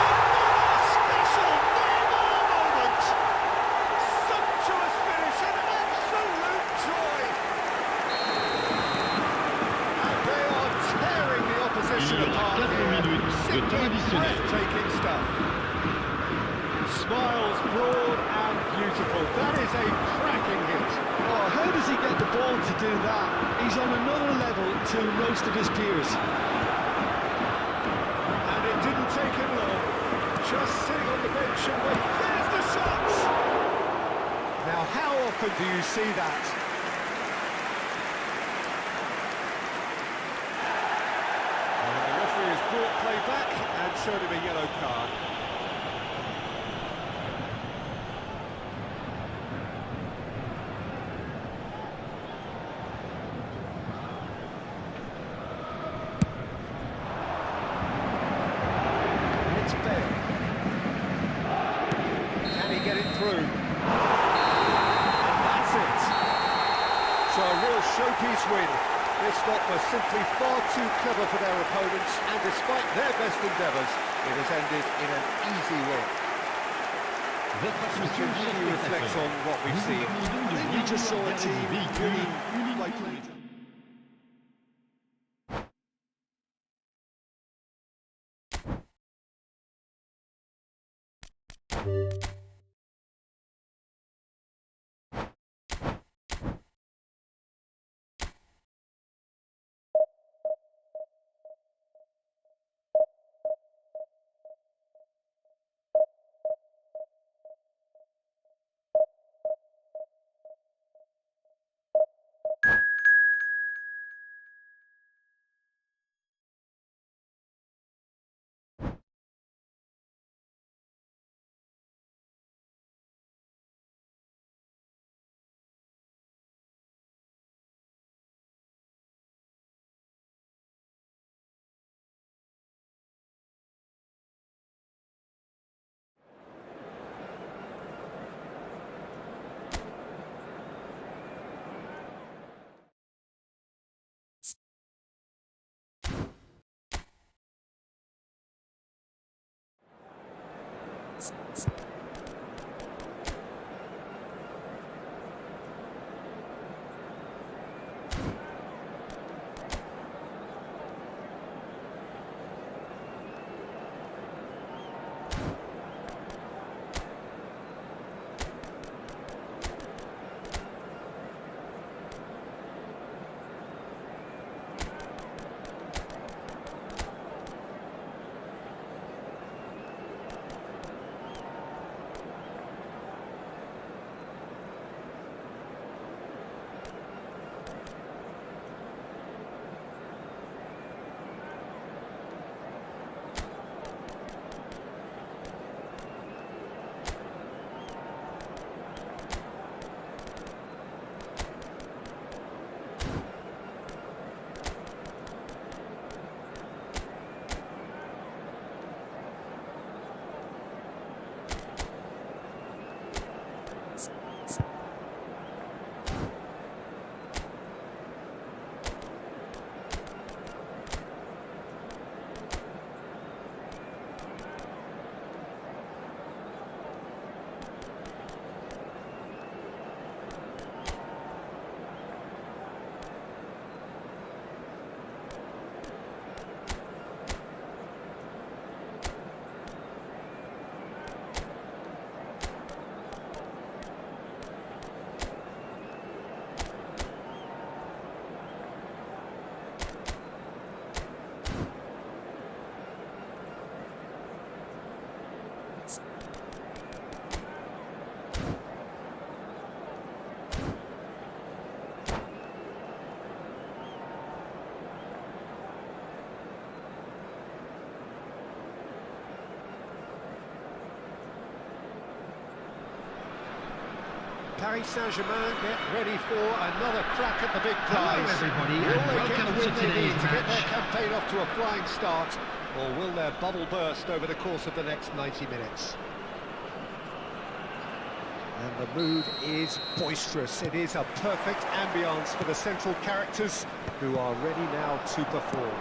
Speaker 1: Another special Neymar moment! Sumptuous finish and absolute joy! And they are tearing the opposition
Speaker 3: Il y aura
Speaker 1: apart
Speaker 3: 4
Speaker 1: here.
Speaker 3: minutes de temps
Speaker 1: Simply
Speaker 3: additionnel.
Speaker 1: breathtaking stuff. Smiles broad and beautiful. That is a cracking hit.
Speaker 2: Oh, how does he get the ball to do that? He's on another level to most of his peers.
Speaker 1: And it didn't take him long. Just sitting on the bench and wait. There's the shots! Now, how often do you see that? And the referee has brought play back and showed him a yellow card. Can he get it through? And that's it. So a real showpiece win. This lot were simply far too clever for their opponents, and despite their best endeavours, it has ended in an easy win. Really reflects on what we've seen.
Speaker 2: We just saw a team really like playing.
Speaker 1: Paris Saint-Germain get ready for another crack at the big
Speaker 3: Hello
Speaker 1: prize.
Speaker 3: everybody
Speaker 1: Will
Speaker 3: and
Speaker 1: they get
Speaker 3: welcome
Speaker 1: the
Speaker 3: to
Speaker 1: win they
Speaker 3: today's
Speaker 1: need to get their
Speaker 3: match.
Speaker 1: campaign off to a flying start, or will their bubble burst over the course of the next 90 minutes? And the mood is boisterous. It is a perfect ambience for the central characters who are ready now to perform.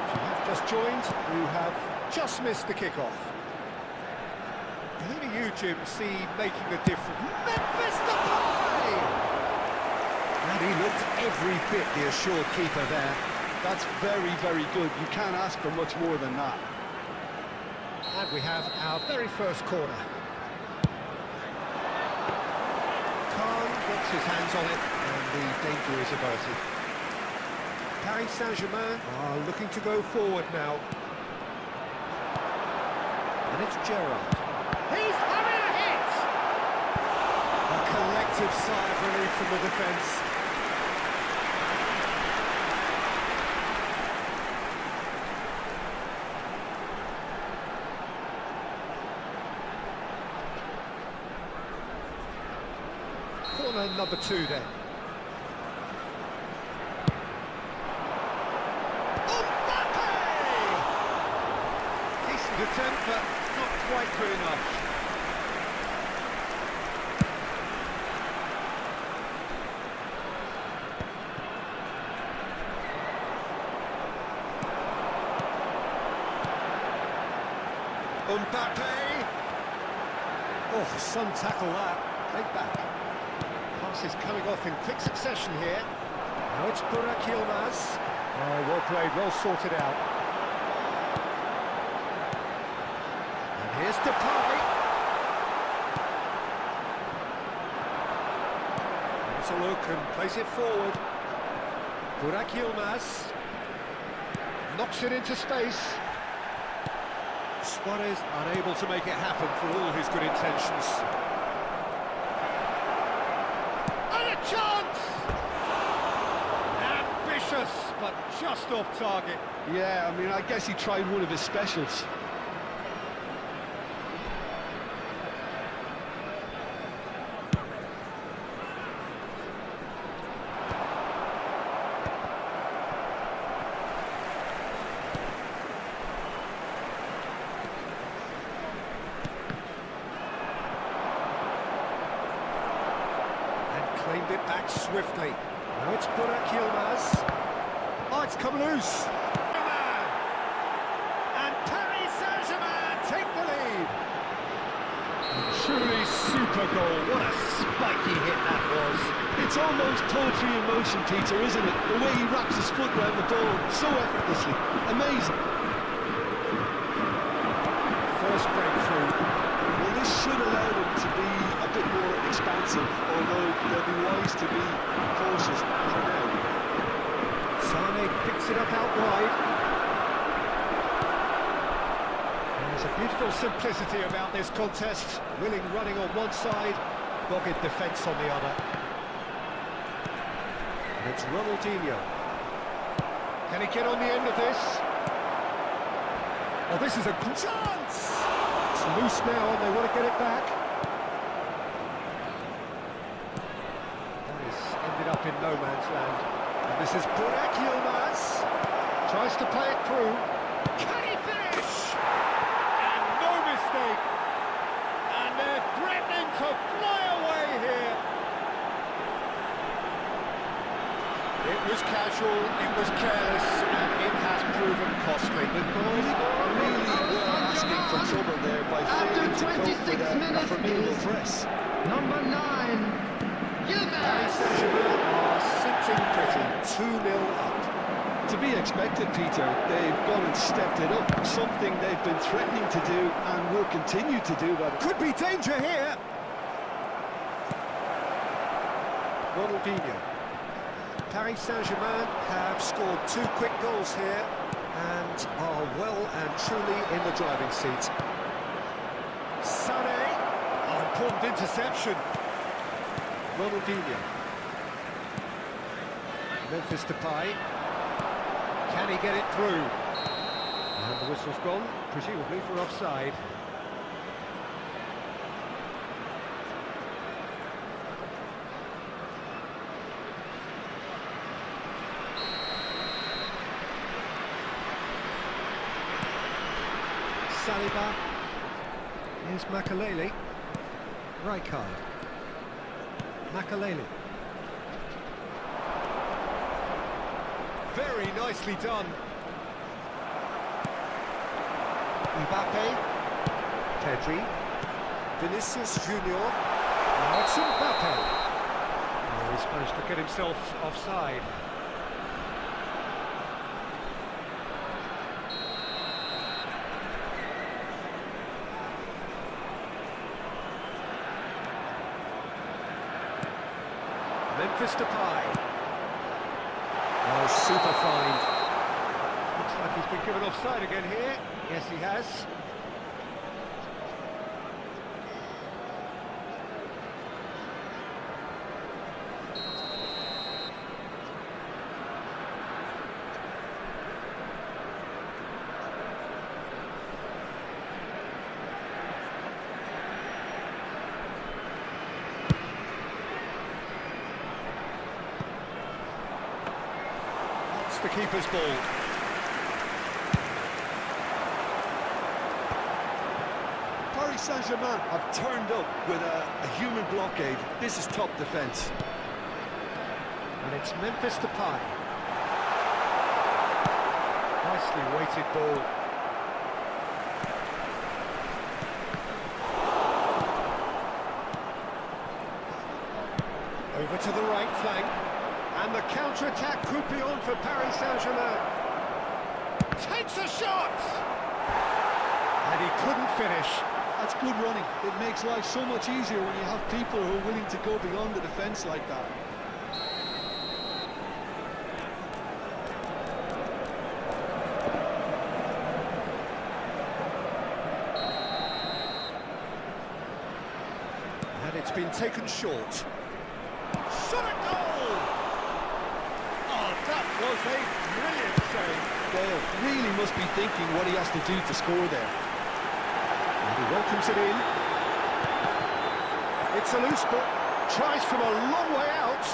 Speaker 1: If you have just joined, you have just missed the kickoff. Who do you, Jim, see making the difference? Memphis Depay! And he looked every bit the assured keeper there.
Speaker 2: That's very, very good. You can't ask for much more than that.
Speaker 1: And we have our very first corner. Khan gets his hands on it, and the danger is averted. Paris Saint-Germain are looking to go forward now. And it's Gerrard. He's having a hit! A collective sigh of relief from the defence. Corner number 2 then. Decent attempt, but not quite good enough. Mbappe! Oh, some tackle that. Played back. Pass is coming off in quick succession here. Now it's Burak Yilmaz. Oh, well played, well sorted out. And here's Depay. There's a look and plays it forward. Burak Yilmaz knocks it into space. Suarez unable to make it happen for all his good intentions. And a chance! Ambitious, but just off target.
Speaker 2: Yeah, I mean, I guess he tried one of his specials.
Speaker 1: Claimed it back swiftly. Now it's Burak Yilmaz. Oh, it's come loose. And Paris Saint-Germain take the lead. Truly super goal. What a spiky hit that was.
Speaker 2: It's almost poetry in motion, Peter, isn't it? The way he wraps his foot around the ball so effortlessly. Amazing.
Speaker 1: First breakthrough.
Speaker 2: Well, this should allow them to be a bit more expansive, although they'll be wise to be cautious for now.
Speaker 1: Sane picks it up out wide. There's a beautiful simplicity about this contest. Willing running on one side, dogged defence on the other. And it's Ronaldinho. Can he get on the end of this? Oh, this is a good chance! It's loose now and they want to get it back. That is ended up in no man's land. And this is Burak Yilmaz. Tries to play it through. Can he finish? And no mistake. And they're threatening to fly away here. It was casual, it was careless, and it has proven costly.
Speaker 2: Really were asking for trouble there by failing to cope with a formidable press.
Speaker 3: Number 9,
Speaker 1: Paris Saint-Germain are sitting pretty, 2-0 up.
Speaker 2: To be expected, Peter, they've gone and stepped it up, something they've been threatening to do and will continue to do. But
Speaker 1: Could be danger here. Ronaldinho. Paris Saint-Germain have scored 2 quick goals here and are well and truly in the driving seat. Sane, important interception. Ronaldinho. Memphis Depay. Can he get it through? And the whistle's gone, presumably for offside. Saliba. Here's Makalele. Rijkaard. Makalele. Very nicely done. Mbappe. Pedri. Vinicius Junior. Now it's Mbappe. Oh, he's managed to get himself offside. Memphis Depay. Oh, super find. Looks like he's been given offside again here. Yes, he has. The keeper's ball.
Speaker 2: Paris Saint-Germain have turned up with a human blockade. This is top defence.
Speaker 1: And it's Memphis Depay. Nicely weighted ball. Over to the right flank. And the counter-attack could be on for Paris Saint-Germain. Takes a shot! And he couldn't finish.
Speaker 2: That's good running. It makes life so much easier when you have people who are willing to go beyond the defence like that.
Speaker 1: And it's been taken short. Shot at goal! That was a brilliant save.
Speaker 2: Bale really must be thinking what he has to do to score there.
Speaker 1: And he welcomes it in. It's a loose ball. Tries from a long way out.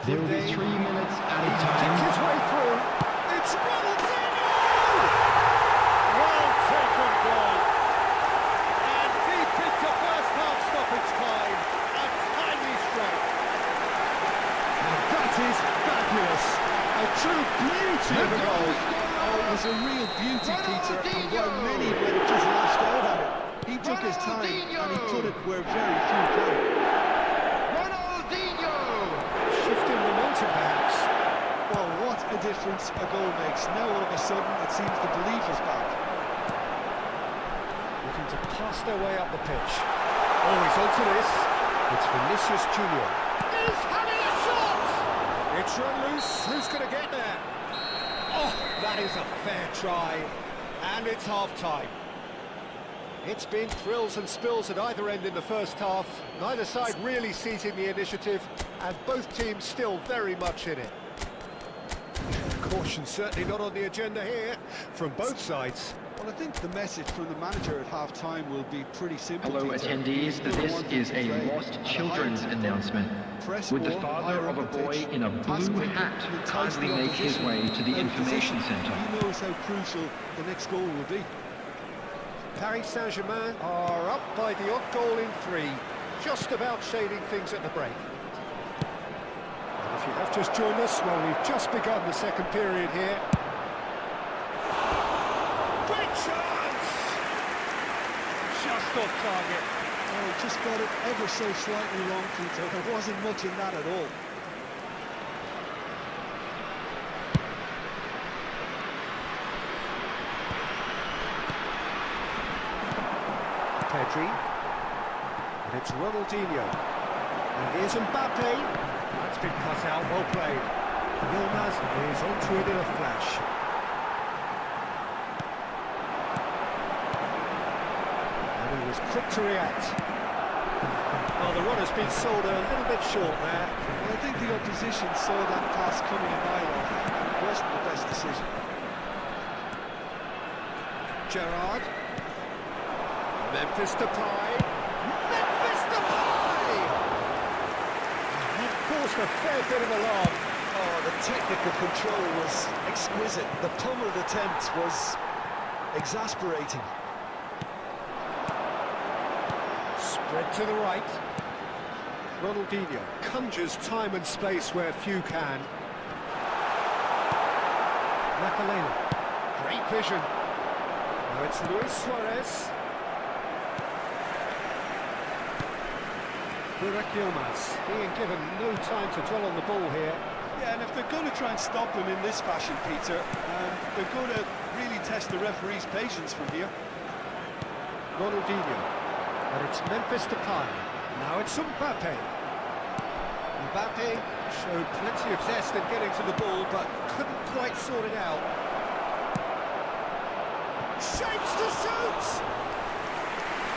Speaker 3: There will be 3 minutes at a
Speaker 1: He's
Speaker 3: time.
Speaker 1: his way through. It's Ronaldinho! Well taken goal. And deep into first half stoppage time. A tiny strike. That is fabulous. A true beauty of a goal.
Speaker 2: Oh, it was a real beauty, Peter, and while many would have just lashed out at it, he took his time and he put it where very few can.
Speaker 3: Ronaldinho!
Speaker 1: Shifting momentum, perhaps.
Speaker 2: Well, what a difference a goal makes. Now all of a sudden it seems the belief is back.
Speaker 1: Looking to pass their way up the pitch. Oh, he's on to this. It's Vinicius Junior. He's having a shot! It's run loose. Who's going to get there? Oh, that is a fair try. And it's half-time. It's been thrills and spills at either end in the first half. Neither side really seizing the initiative, and both teams still very much in it. Caution certainly not on the agenda here, from both sides.
Speaker 2: Well, I think the message from the manager at half-time will be pretty simple.
Speaker 4: Hello
Speaker 2: Peter.
Speaker 4: attendees, this is a lost children's announcement. Would the father of a boy in a blue hat kindly make his way to the information centre?
Speaker 2: He knows how crucial the next goal will be.
Speaker 1: Paris Saint-Germain are up by the odd goal in 3, just about shading things at the break. And if you have just joined us, well, we've just begun the second period here. Great chance! Just off target.
Speaker 2: Oh, just got it ever so slightly wrong, Peter. There wasn't much in that at all.
Speaker 1: Pedri. And it's Ronaldinho. And here's Mbappe. That's been cut out, well played. Yilmaz is onto it in a flash. And he was quick to react. Well, the runner's been sold a little bit short there.
Speaker 2: Well, I think the opposition saw that pass coming a mile off. It wasn't the best decision.
Speaker 1: Gerrard. Memphis Depay. Memphis Depay! That caused a fair bit of alarm.
Speaker 2: Oh, the technical control was exquisite. The pummeled attempt was Exasperating.
Speaker 1: Spread to the right. Ronaldinho conjures time and space where few can. Makalena, great vision. Now it's Luis Suarez. Burak Yilmaz being given no time to dwell on the ball here.
Speaker 2: Yeah, and if they're going to try and stop him in this fashion, Peter, they're going to really test the referee's patience from here.
Speaker 1: Ronaldinho, and it's Memphis Depay. Now it's Mbappe. Mbappe showed plenty of zest in getting to the ball, but couldn't quite sort it out. Shapes to shoot!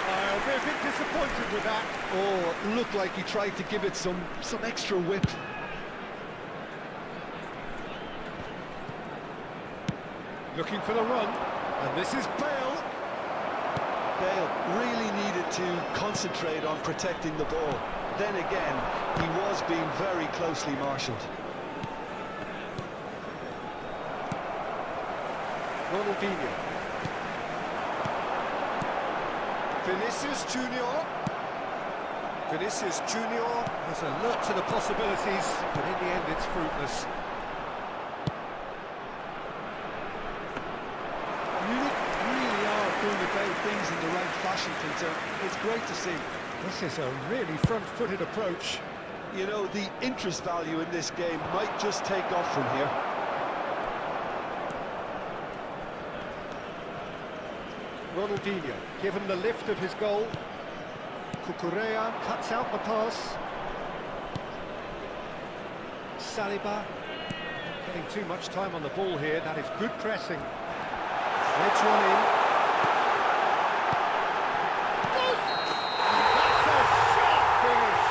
Speaker 1: I'll be a bit disappointed with that.
Speaker 2: Oh, it looked like he tried to give it some extra whip.
Speaker 1: Looking for the run, and this is Bale.
Speaker 2: Bale really needed to concentrate on protecting the ball. Then again, he was being very closely marshalled.
Speaker 1: Ronaldinho. Vinicius Junior. Vinicius Junior has alert to the possibilities, but in the end it's fruitless.
Speaker 2: Munich really are going about things in the right fashion, Peter. It's great to see.
Speaker 1: This is a really front-footed approach.
Speaker 2: You know, the interest value in this game might just take off from here.
Speaker 1: Ronaldinho, given the lift of his goal. Cucurella cuts out the pass. Saliba, getting too much time on the ball here. That is good pressing. Threads one in. That's a sharp finish.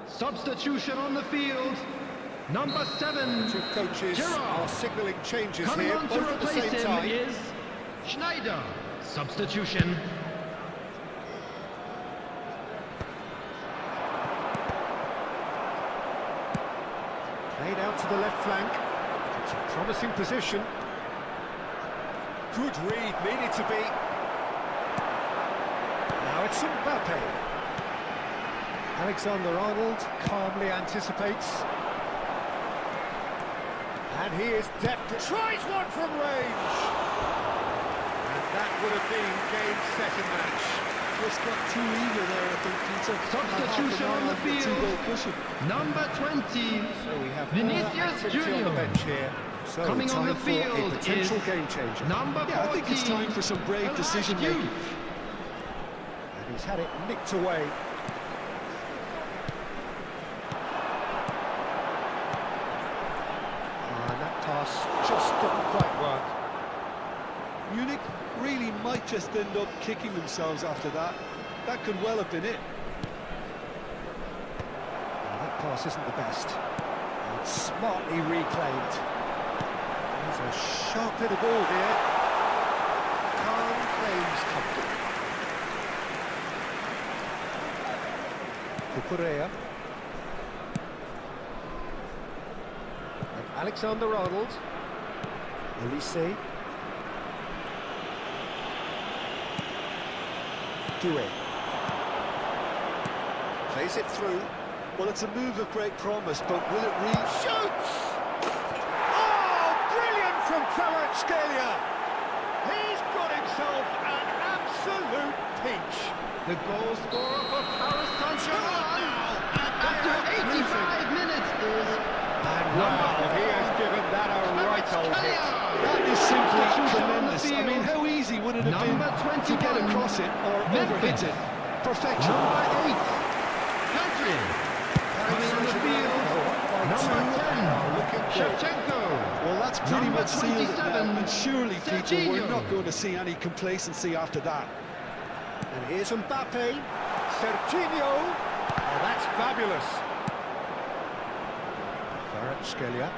Speaker 4: Substitution on the field. Number 7.
Speaker 1: Two coaches are signalling changes
Speaker 4: Coming
Speaker 1: here,
Speaker 4: on to
Speaker 1: both at the
Speaker 4: replace
Speaker 1: same
Speaker 4: him
Speaker 1: time.
Speaker 4: is Schneider. Substitution.
Speaker 1: Played out to the left flank. It's a promising position. Good read, needed to be. Now it's Mbappe. Alexander-Arnold calmly anticipates. And he is deft. Tries one from range. And that would have been game, set and match.
Speaker 2: Just got too eager there, I think, Peter.
Speaker 4: Substitution on the field. Number 20.
Speaker 1: So we have
Speaker 4: Vinicius
Speaker 1: activity on the
Speaker 4: Junior.
Speaker 1: bench here. So
Speaker 4: Coming on the
Speaker 1: time for
Speaker 4: field
Speaker 1: a potential
Speaker 4: is
Speaker 1: game changer.
Speaker 4: number 14.
Speaker 2: Yeah, I think it's time for some brave decision-making.
Speaker 1: And he's had it nicked away. And that pass just didn't quite work.
Speaker 2: Munich really might just end up kicking themselves after that. That could well have been it.
Speaker 1: pass isn't the best. And smartly reclaimed. There's a sharp little ball here. Calm claims comfortably. Cucurella. And Alexander-Arnold. Elise. Doué. Plays it through.
Speaker 2: Well, it's a move of great promise, but will it reach?
Speaker 1: Shoots! Oh, brilliant from Kvaratskhelia! He's got himself an absolute pinch.
Speaker 4: The goal scorer for Paris Saint-Germain after 85 minutes is...
Speaker 1: And wow, he has given that a right old hit.
Speaker 2: That is simply tremendous. I mean, how easy would it have been to get across it or overhit it? Perfection.
Speaker 4: Number 8, Catherine. Coming on the field, number 10, Shevchenko.
Speaker 2: Well, that's pretty
Speaker 4: Number
Speaker 2: much sealed it now,
Speaker 4: 27,
Speaker 2: and surely, Peter, we're
Speaker 4: Serginho.
Speaker 2: not going to see any complacency after that.
Speaker 1: And here's Mbappe. Serginho. Oh, that's fabulous. Kvaratskhelia.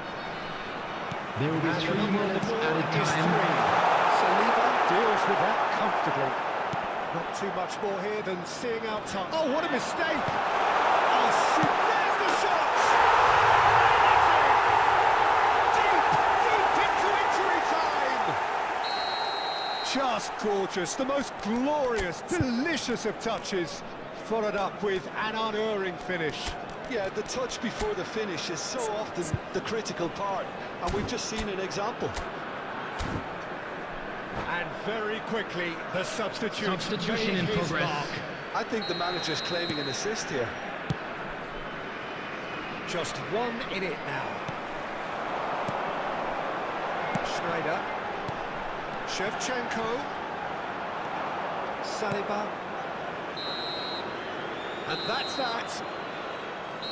Speaker 4: There will be
Speaker 1: And
Speaker 4: 3
Speaker 1: the number on the
Speaker 4: minutes
Speaker 1: ball
Speaker 4: added
Speaker 1: is
Speaker 4: time.
Speaker 1: 3. Saliba deals with that comfortably. Not too much more here than seeing out time. Oh, what a mistake! Oh, there's the shot! Deep into injury time! Just gorgeous, the most glorious, delicious of touches, followed up with an unerring finish.
Speaker 2: Yeah, the touch before the finish is so often the critical part, and we've just seen an example.
Speaker 1: And very quickly, the
Speaker 4: Substitution
Speaker 1: made
Speaker 4: in
Speaker 1: his
Speaker 4: progress.
Speaker 1: mark.
Speaker 2: I think the manager's claiming an assist here.
Speaker 1: Just 1 in it now. Schneider. Shevchenko. Saliba. And that's that.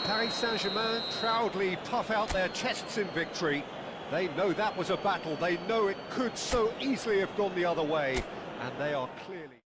Speaker 1: Paris Saint-Germain proudly puff out their chests in victory. They know that was a battle. They know it could so easily have gone the other way. And they are clearly...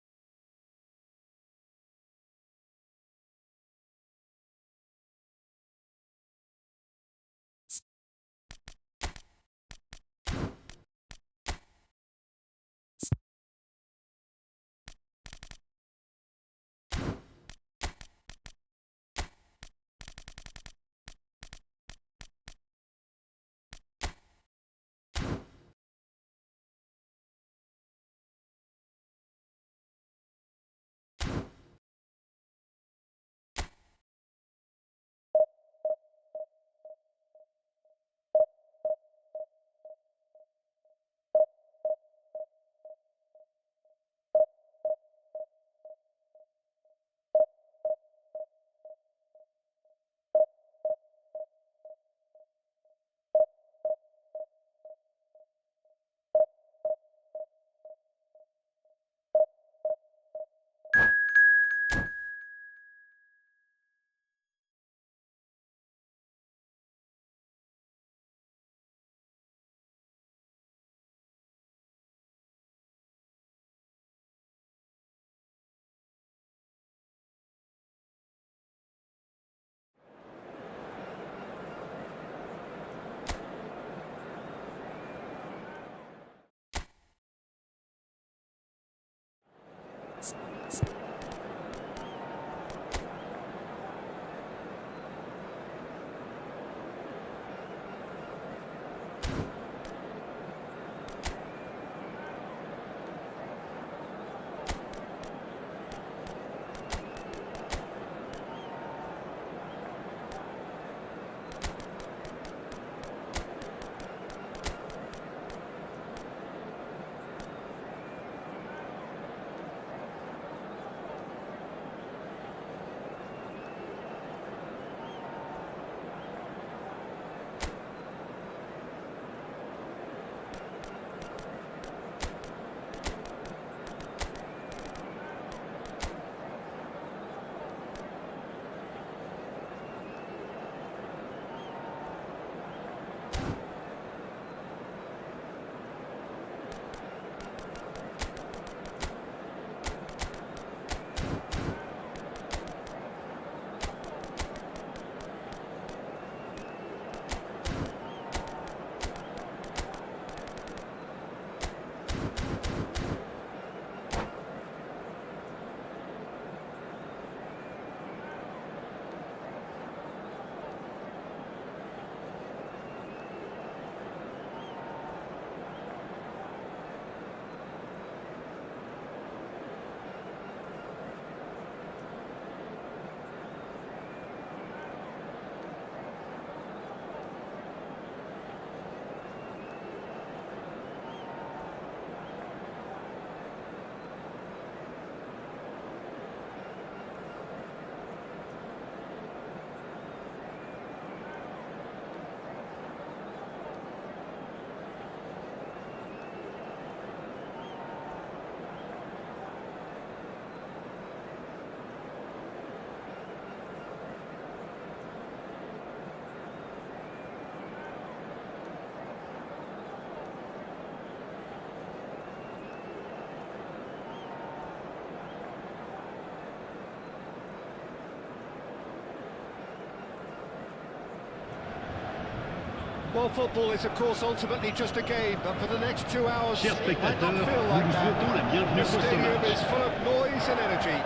Speaker 1: Well, football is, of course, ultimately just a game, but for the next 2 hours,
Speaker 3: Chers
Speaker 1: it might not
Speaker 3: spectateurs,
Speaker 1: feel
Speaker 3: nous
Speaker 1: like
Speaker 3: vous
Speaker 1: that.
Speaker 3: souhaitons la bienvenue
Speaker 1: The
Speaker 3: pour ce
Speaker 1: stadium
Speaker 3: match.
Speaker 1: is full of noise and energy.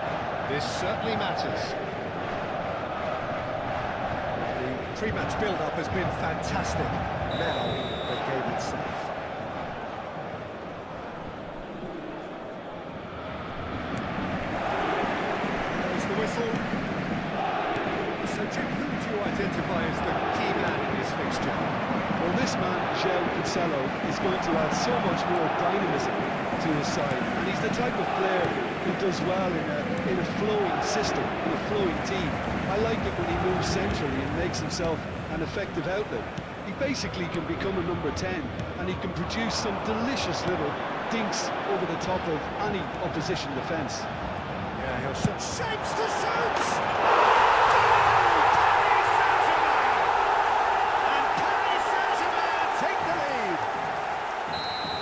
Speaker 1: This certainly matters. The pre-match build-up has been fantastic. Now, the game itself. There's the whistle. So, Jim, who do you identify as the key man in this fixture?
Speaker 2: Well, this man, João Cancelo, is going to add so much more dynamism to his side, and he's the type of player who does well in a flowing system, in a flowing team. I like it when he moves centrally and makes himself an effective outlet. He basically can become a number 10, and he can produce some delicious little dinks over the top of any opposition defence.
Speaker 1: Yeah, he'll shapes to shoot!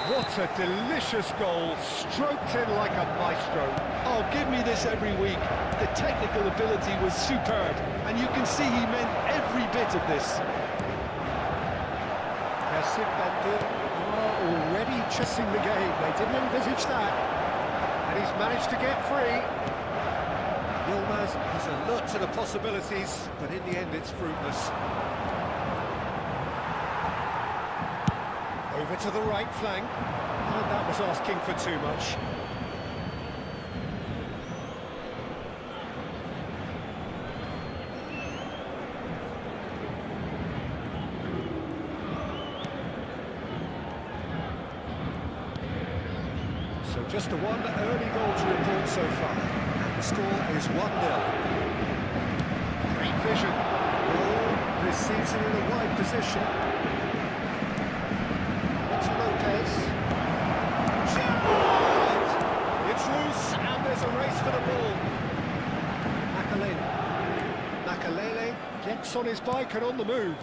Speaker 1: What a delicious goal, stroked in like a maestro.
Speaker 2: Oh, give me this every week. The technical ability was superb, and you can see he meant every bit of this.
Speaker 1: Already chasing the game. They didn't envisage that. And he's managed to get free. Yilmaz has alert to the possibilities, but in the end it's fruitless. Over to the right flank, and that was asking for too much. So just the one early goal to report so far, and the score is 1-0. Great vision. Well, this season in a wide position. It's loose, and there's a race for the ball. Makalele gets on his bike and on the move.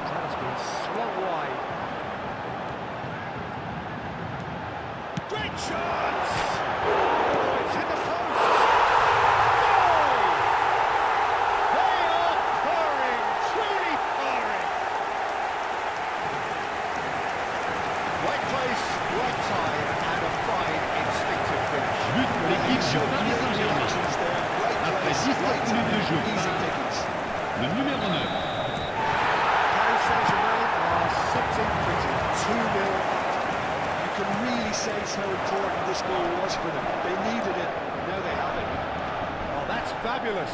Speaker 1: That has been swung wide. Great chance! Oh, it's hit the post! Goal! They are purring, truly purring. Right place, right time, and a fine instinctive finish.
Speaker 3: But pour l'équipe de Paris Saint-Germain. Après 17 minutes de jeu, le numéro 9.
Speaker 1: Paris Saint-Germain are sitting pretty, 2-0.
Speaker 2: You can really sense how important this goal was for them. They needed it, now they have it.
Speaker 1: Oh, that's fabulous.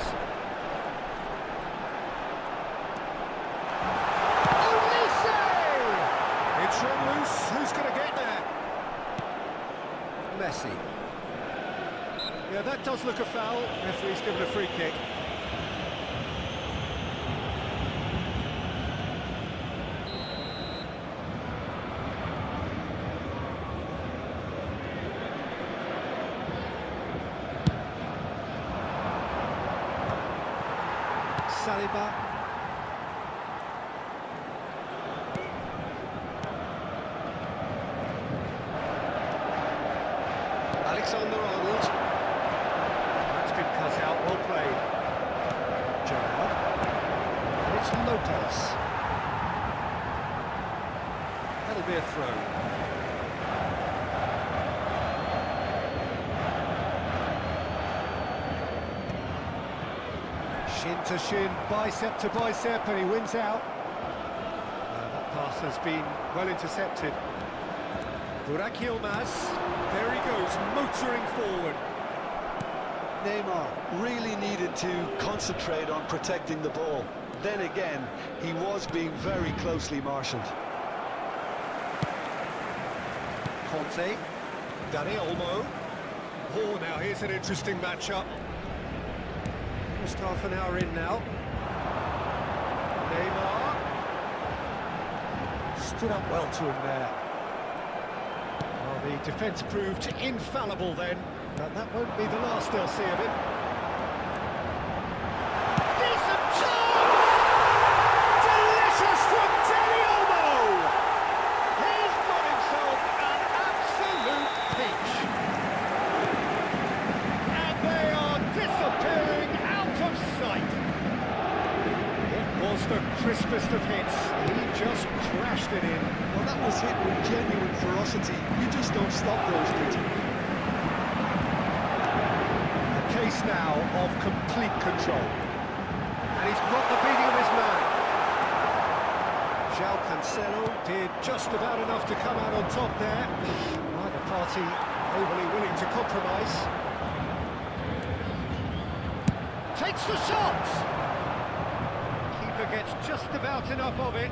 Speaker 1: It's run loose. Who's going to get there? Messi. Yeah, that does look a foul. Referee's given a free kick. Saliba. Alexander-Arnold. That's been cut out, well played. Gerrard. And it's Lopez. That'll be a throw. Shin to shin, bicep to bicep, and he wins out. That pass has been well intercepted. Burak Yilmaz, there he goes, motoring forward.
Speaker 2: Neymar really needed to concentrate on protecting the ball. Then again, he was being very closely marshalled.
Speaker 1: Conte, Dani Olmo. Oh, now here's an interesting matchup. Just half an hour in now. Neymar. Stood up well to him there. Well, the defence proved infallible then, but that won't be the last they'll see of him. Decent chance! Delicious from Dani Olmo! He's got himself an absolute peach. And they are disappearing out of sight. crispest of hits. He just crashed it in.
Speaker 2: Well, that was hit with genuine ferocity. You just don't stop those, Peter.
Speaker 1: A case now of complete control. And he's got the beating of his man. João Cancelo did just about enough to come out on top there. Neither party overly willing to compromise. Takes the shot! Keeper gets just about enough of it.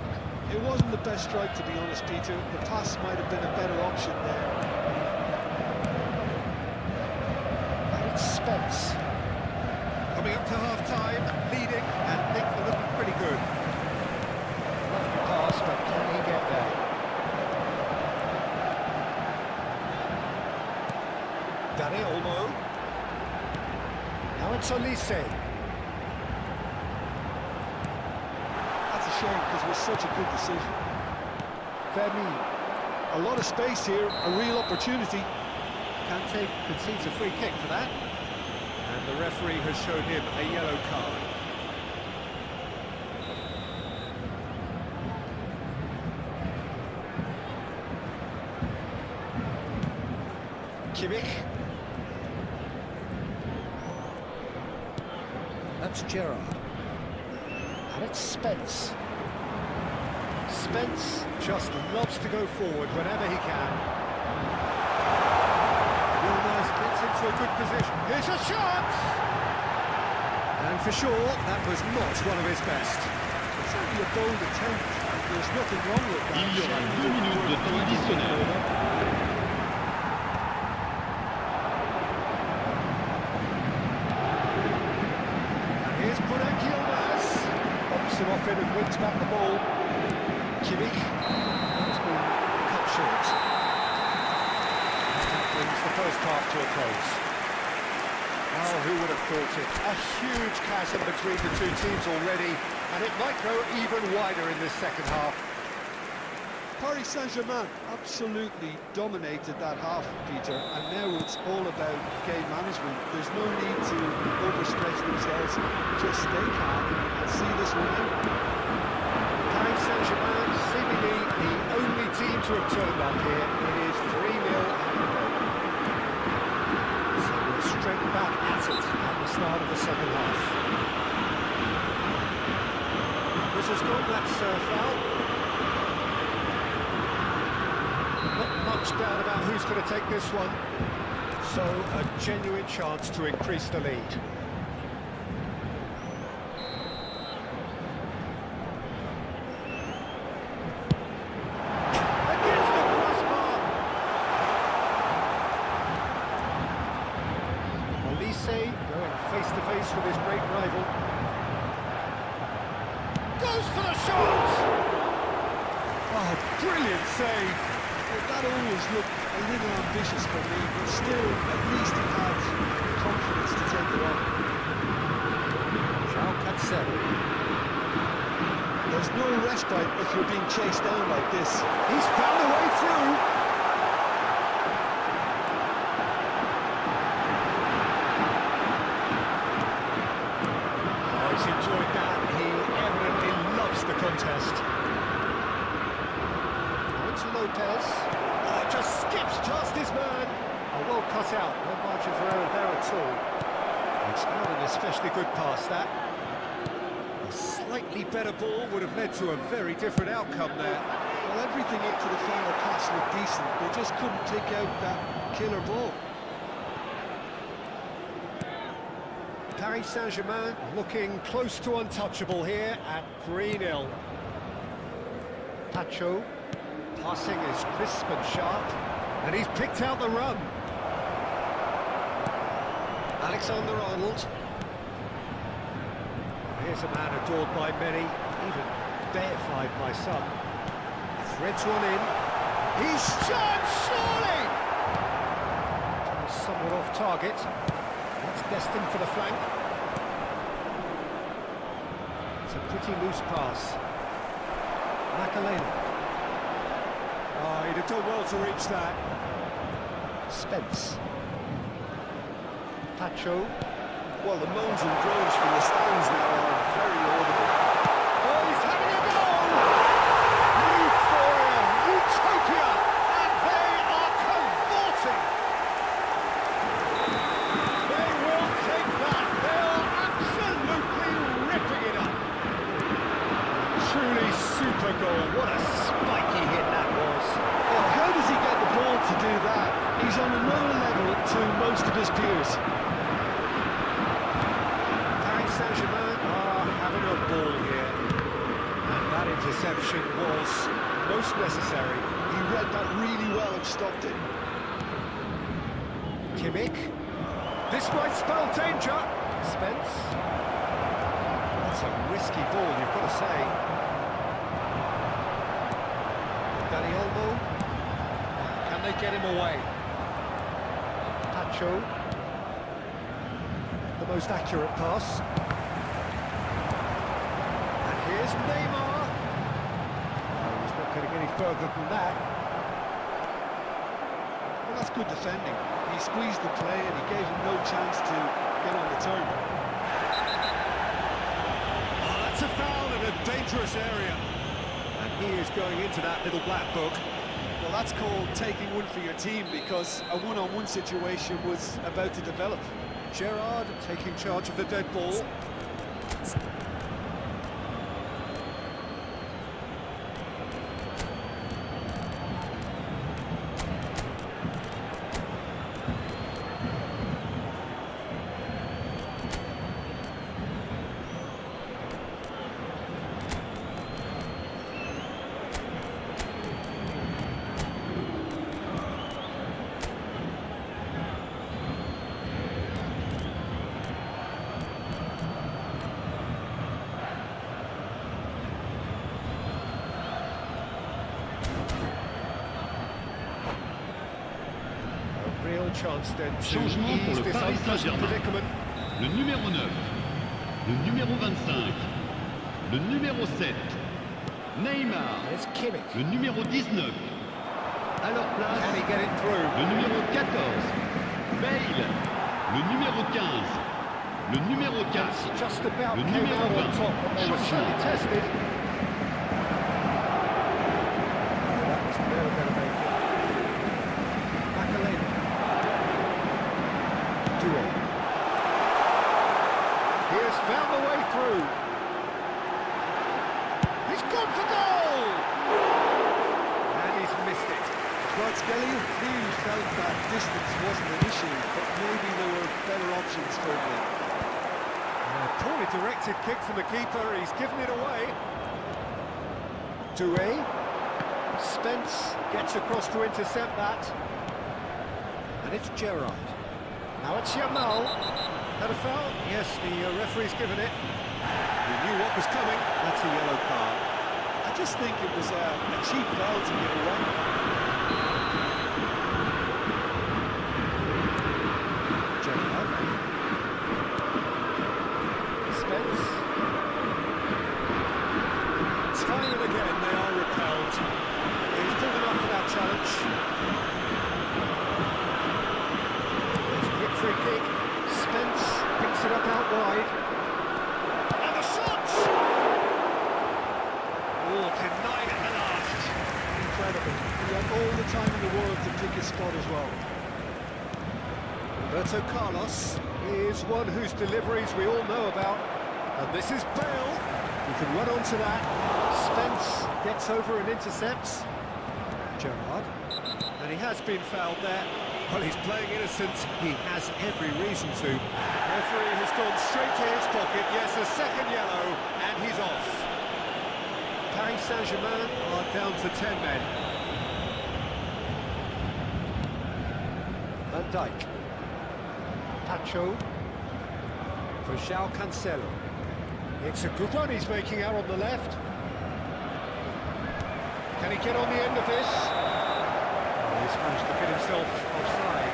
Speaker 2: It wasn't the best strike, to be honest, Peter. The pass might have been a better option there.
Speaker 1: And it's Spence. Coming up to half-time, leading, and things are looking pretty good. Lovely pass, but can he get there? Dani Olmo. Now it's Olise.
Speaker 2: That's a shame, because it was such a good decision.
Speaker 1: Vermi.
Speaker 2: A lot of space here, a real opportunity.
Speaker 1: Kante concedes a free kick for that. And the referee has shown him a yellow card. Kimmich. That's Gerrard. And it's Spence. Spence just loves to go forward whenever he can. Yilmaz gets into a good position. Here's a shot! And for sure, that was not one of his best.
Speaker 2: It's only a bold attempt. There's nothing wrong with that.
Speaker 3: Il y aura 2 minutes de temps additionnel.
Speaker 1: Him off in and wins back the ball. Kimmich has been cut short. That brings the first half to a close. Oh, who would have thought it? A huge chasm between the two teams already, and it might go even wider in this second half.
Speaker 2: Paris Saint-Germain absolutely dominated that half, Peter, and now it's all about game management. There's no need to overstretch themselves. Just stay calm and see this one out.
Speaker 1: Paris Saint-Germain seemingly the only team to have turned up here. It is 3-0 and so we're straight back at it at the start of the second half. This has got that foul. Not much doubt about who's going to take this one. So, a genuine chance to increase the lead. Against the crossbar! Olise going face-to-face with his great rival. Goes for the shot! Oh, brilliant save!
Speaker 2: Well, that always looked a little ambitious for me, but still, at least he had the confidence to take it on.
Speaker 1: João Cancelo.
Speaker 2: There's no respite if you're being chased down like this.
Speaker 1: He's found a way through. Oh, he's enjoyed that. He evidently loves the contest. Lopez. Oh, just skips past his man. Oh, well cut out. No margin for error there at all. It's not an especially good pass, that. A slightly better ball would have led to a very different outcome there.
Speaker 2: Well, everything up to the final pass looked decent. They just couldn't take out that killer ball.
Speaker 1: Paris Saint-Germain looking close to untouchable here at 3-0. Pacho. Passing is crisp and sharp, and he's picked out the run. Alexander-Arnold. Here's a man adored by many, even deified by some. Threads one in. He's shot, surely! Somewhat off target. That's destined for the flank. It's a pretty loose pass. Makalena. Oh, he'd have done well to reach that. Spence. Pacho.
Speaker 2: Well, the moans and groans from the stands now are very audible.
Speaker 1: Oh, he's having a
Speaker 2: most of his peers.
Speaker 1: Paris Saint-Germain are having a ball here. And that interception was most necessary.
Speaker 2: He read that really well and stopped it.
Speaker 1: Kimmich. This might spell danger. Spence. That's a risky ball, you've got to say. Danny Olmo. Can they get him away? Pacho. The most accurate pass. And here's Neymar. No, he's not getting any further than that.
Speaker 2: Well, that's good defending. He squeezed the play and he gave him no chance to get on the turn.
Speaker 1: Oh, that's a foul in a dangerous area. And he is going into that little black book.
Speaker 2: Well, that's called taking one for your team, because a one-on-one situation was about to develop.
Speaker 1: Gerrard taking charge of the dead ball. Real chance then to
Speaker 3: Changement pour
Speaker 1: ease
Speaker 3: le
Speaker 1: this
Speaker 3: Paris
Speaker 1: unpleasant
Speaker 3: Saint-Germain.
Speaker 1: predicament.
Speaker 3: Le numéro 9, le numéro 25, le numéro 7, Neymar,
Speaker 1: There's Kimmich.
Speaker 3: le numéro 19. À leur place,
Speaker 1: Can he get it through?
Speaker 3: le numéro 14, Bale, le numéro 15, le numéro 4,
Speaker 1: It's just about
Speaker 3: le
Speaker 1: came
Speaker 3: numéro
Speaker 1: out on
Speaker 3: 20.
Speaker 1: top, but they were certainly
Speaker 3: Changement.
Speaker 1: tested. That was never going to make it. Makalena. Duo. He has found the way through. He's gone for goal! And he's missed it.
Speaker 2: Skelly really felt that distance wasn't an issue, but maybe there were better options for him.
Speaker 1: A poorly directed kick from the keeper, he's given it away. Doué. Spence gets across to intercept that. And it's Gerrard. Now it's Yamal. Had a foul? Yes, the referee's given it. He knew what was coming. That's a yellow card.
Speaker 2: I just think it was a cheap foul to give away.
Speaker 1: Gerrard. Spence. Time and again they are repelled. He's good enough for that challenge. There's a quick free kick. Spence picks it up out wide. And the shot! Oh, denied at the last.
Speaker 2: Incredible. He had all the time in the world to pick his spot as well.
Speaker 1: Roberto Carlos is one whose deliveries we all know about. And this is Bale. He can run onto that. Spence gets over and intercepts. Gerrard. And he has been fouled there. Well, he's playing innocent. He has every reason to. Referee has gone straight to his pocket. Yes, a second yellow, and he's off. Paris Saint-Germain are down to 10 men. Van Dijk. Pacho. For João Cancelo. It's a good run he's making out on the left. Can he get on the end of this? Oh, he's managed to get himself offside.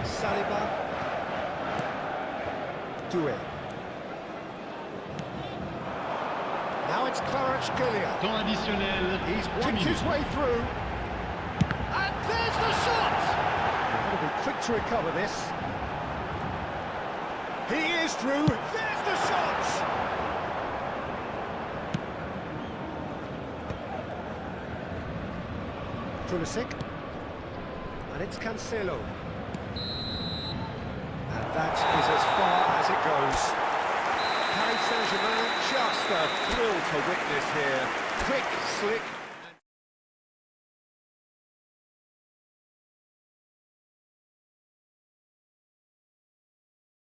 Speaker 1: Saliba. Doué. Now it's Kvaratskhelia.
Speaker 3: Temps additionnel,
Speaker 1: He's
Speaker 3: 3
Speaker 1: picked his
Speaker 3: minutes.
Speaker 1: way through. And there's the shot! He'll be quick to recover this. He is through. There's the shot! Pulisic. And it's Cancelo. And That is as far as it goes. Paris Saint-Germain, just a thrill to witness here. Quick, slick,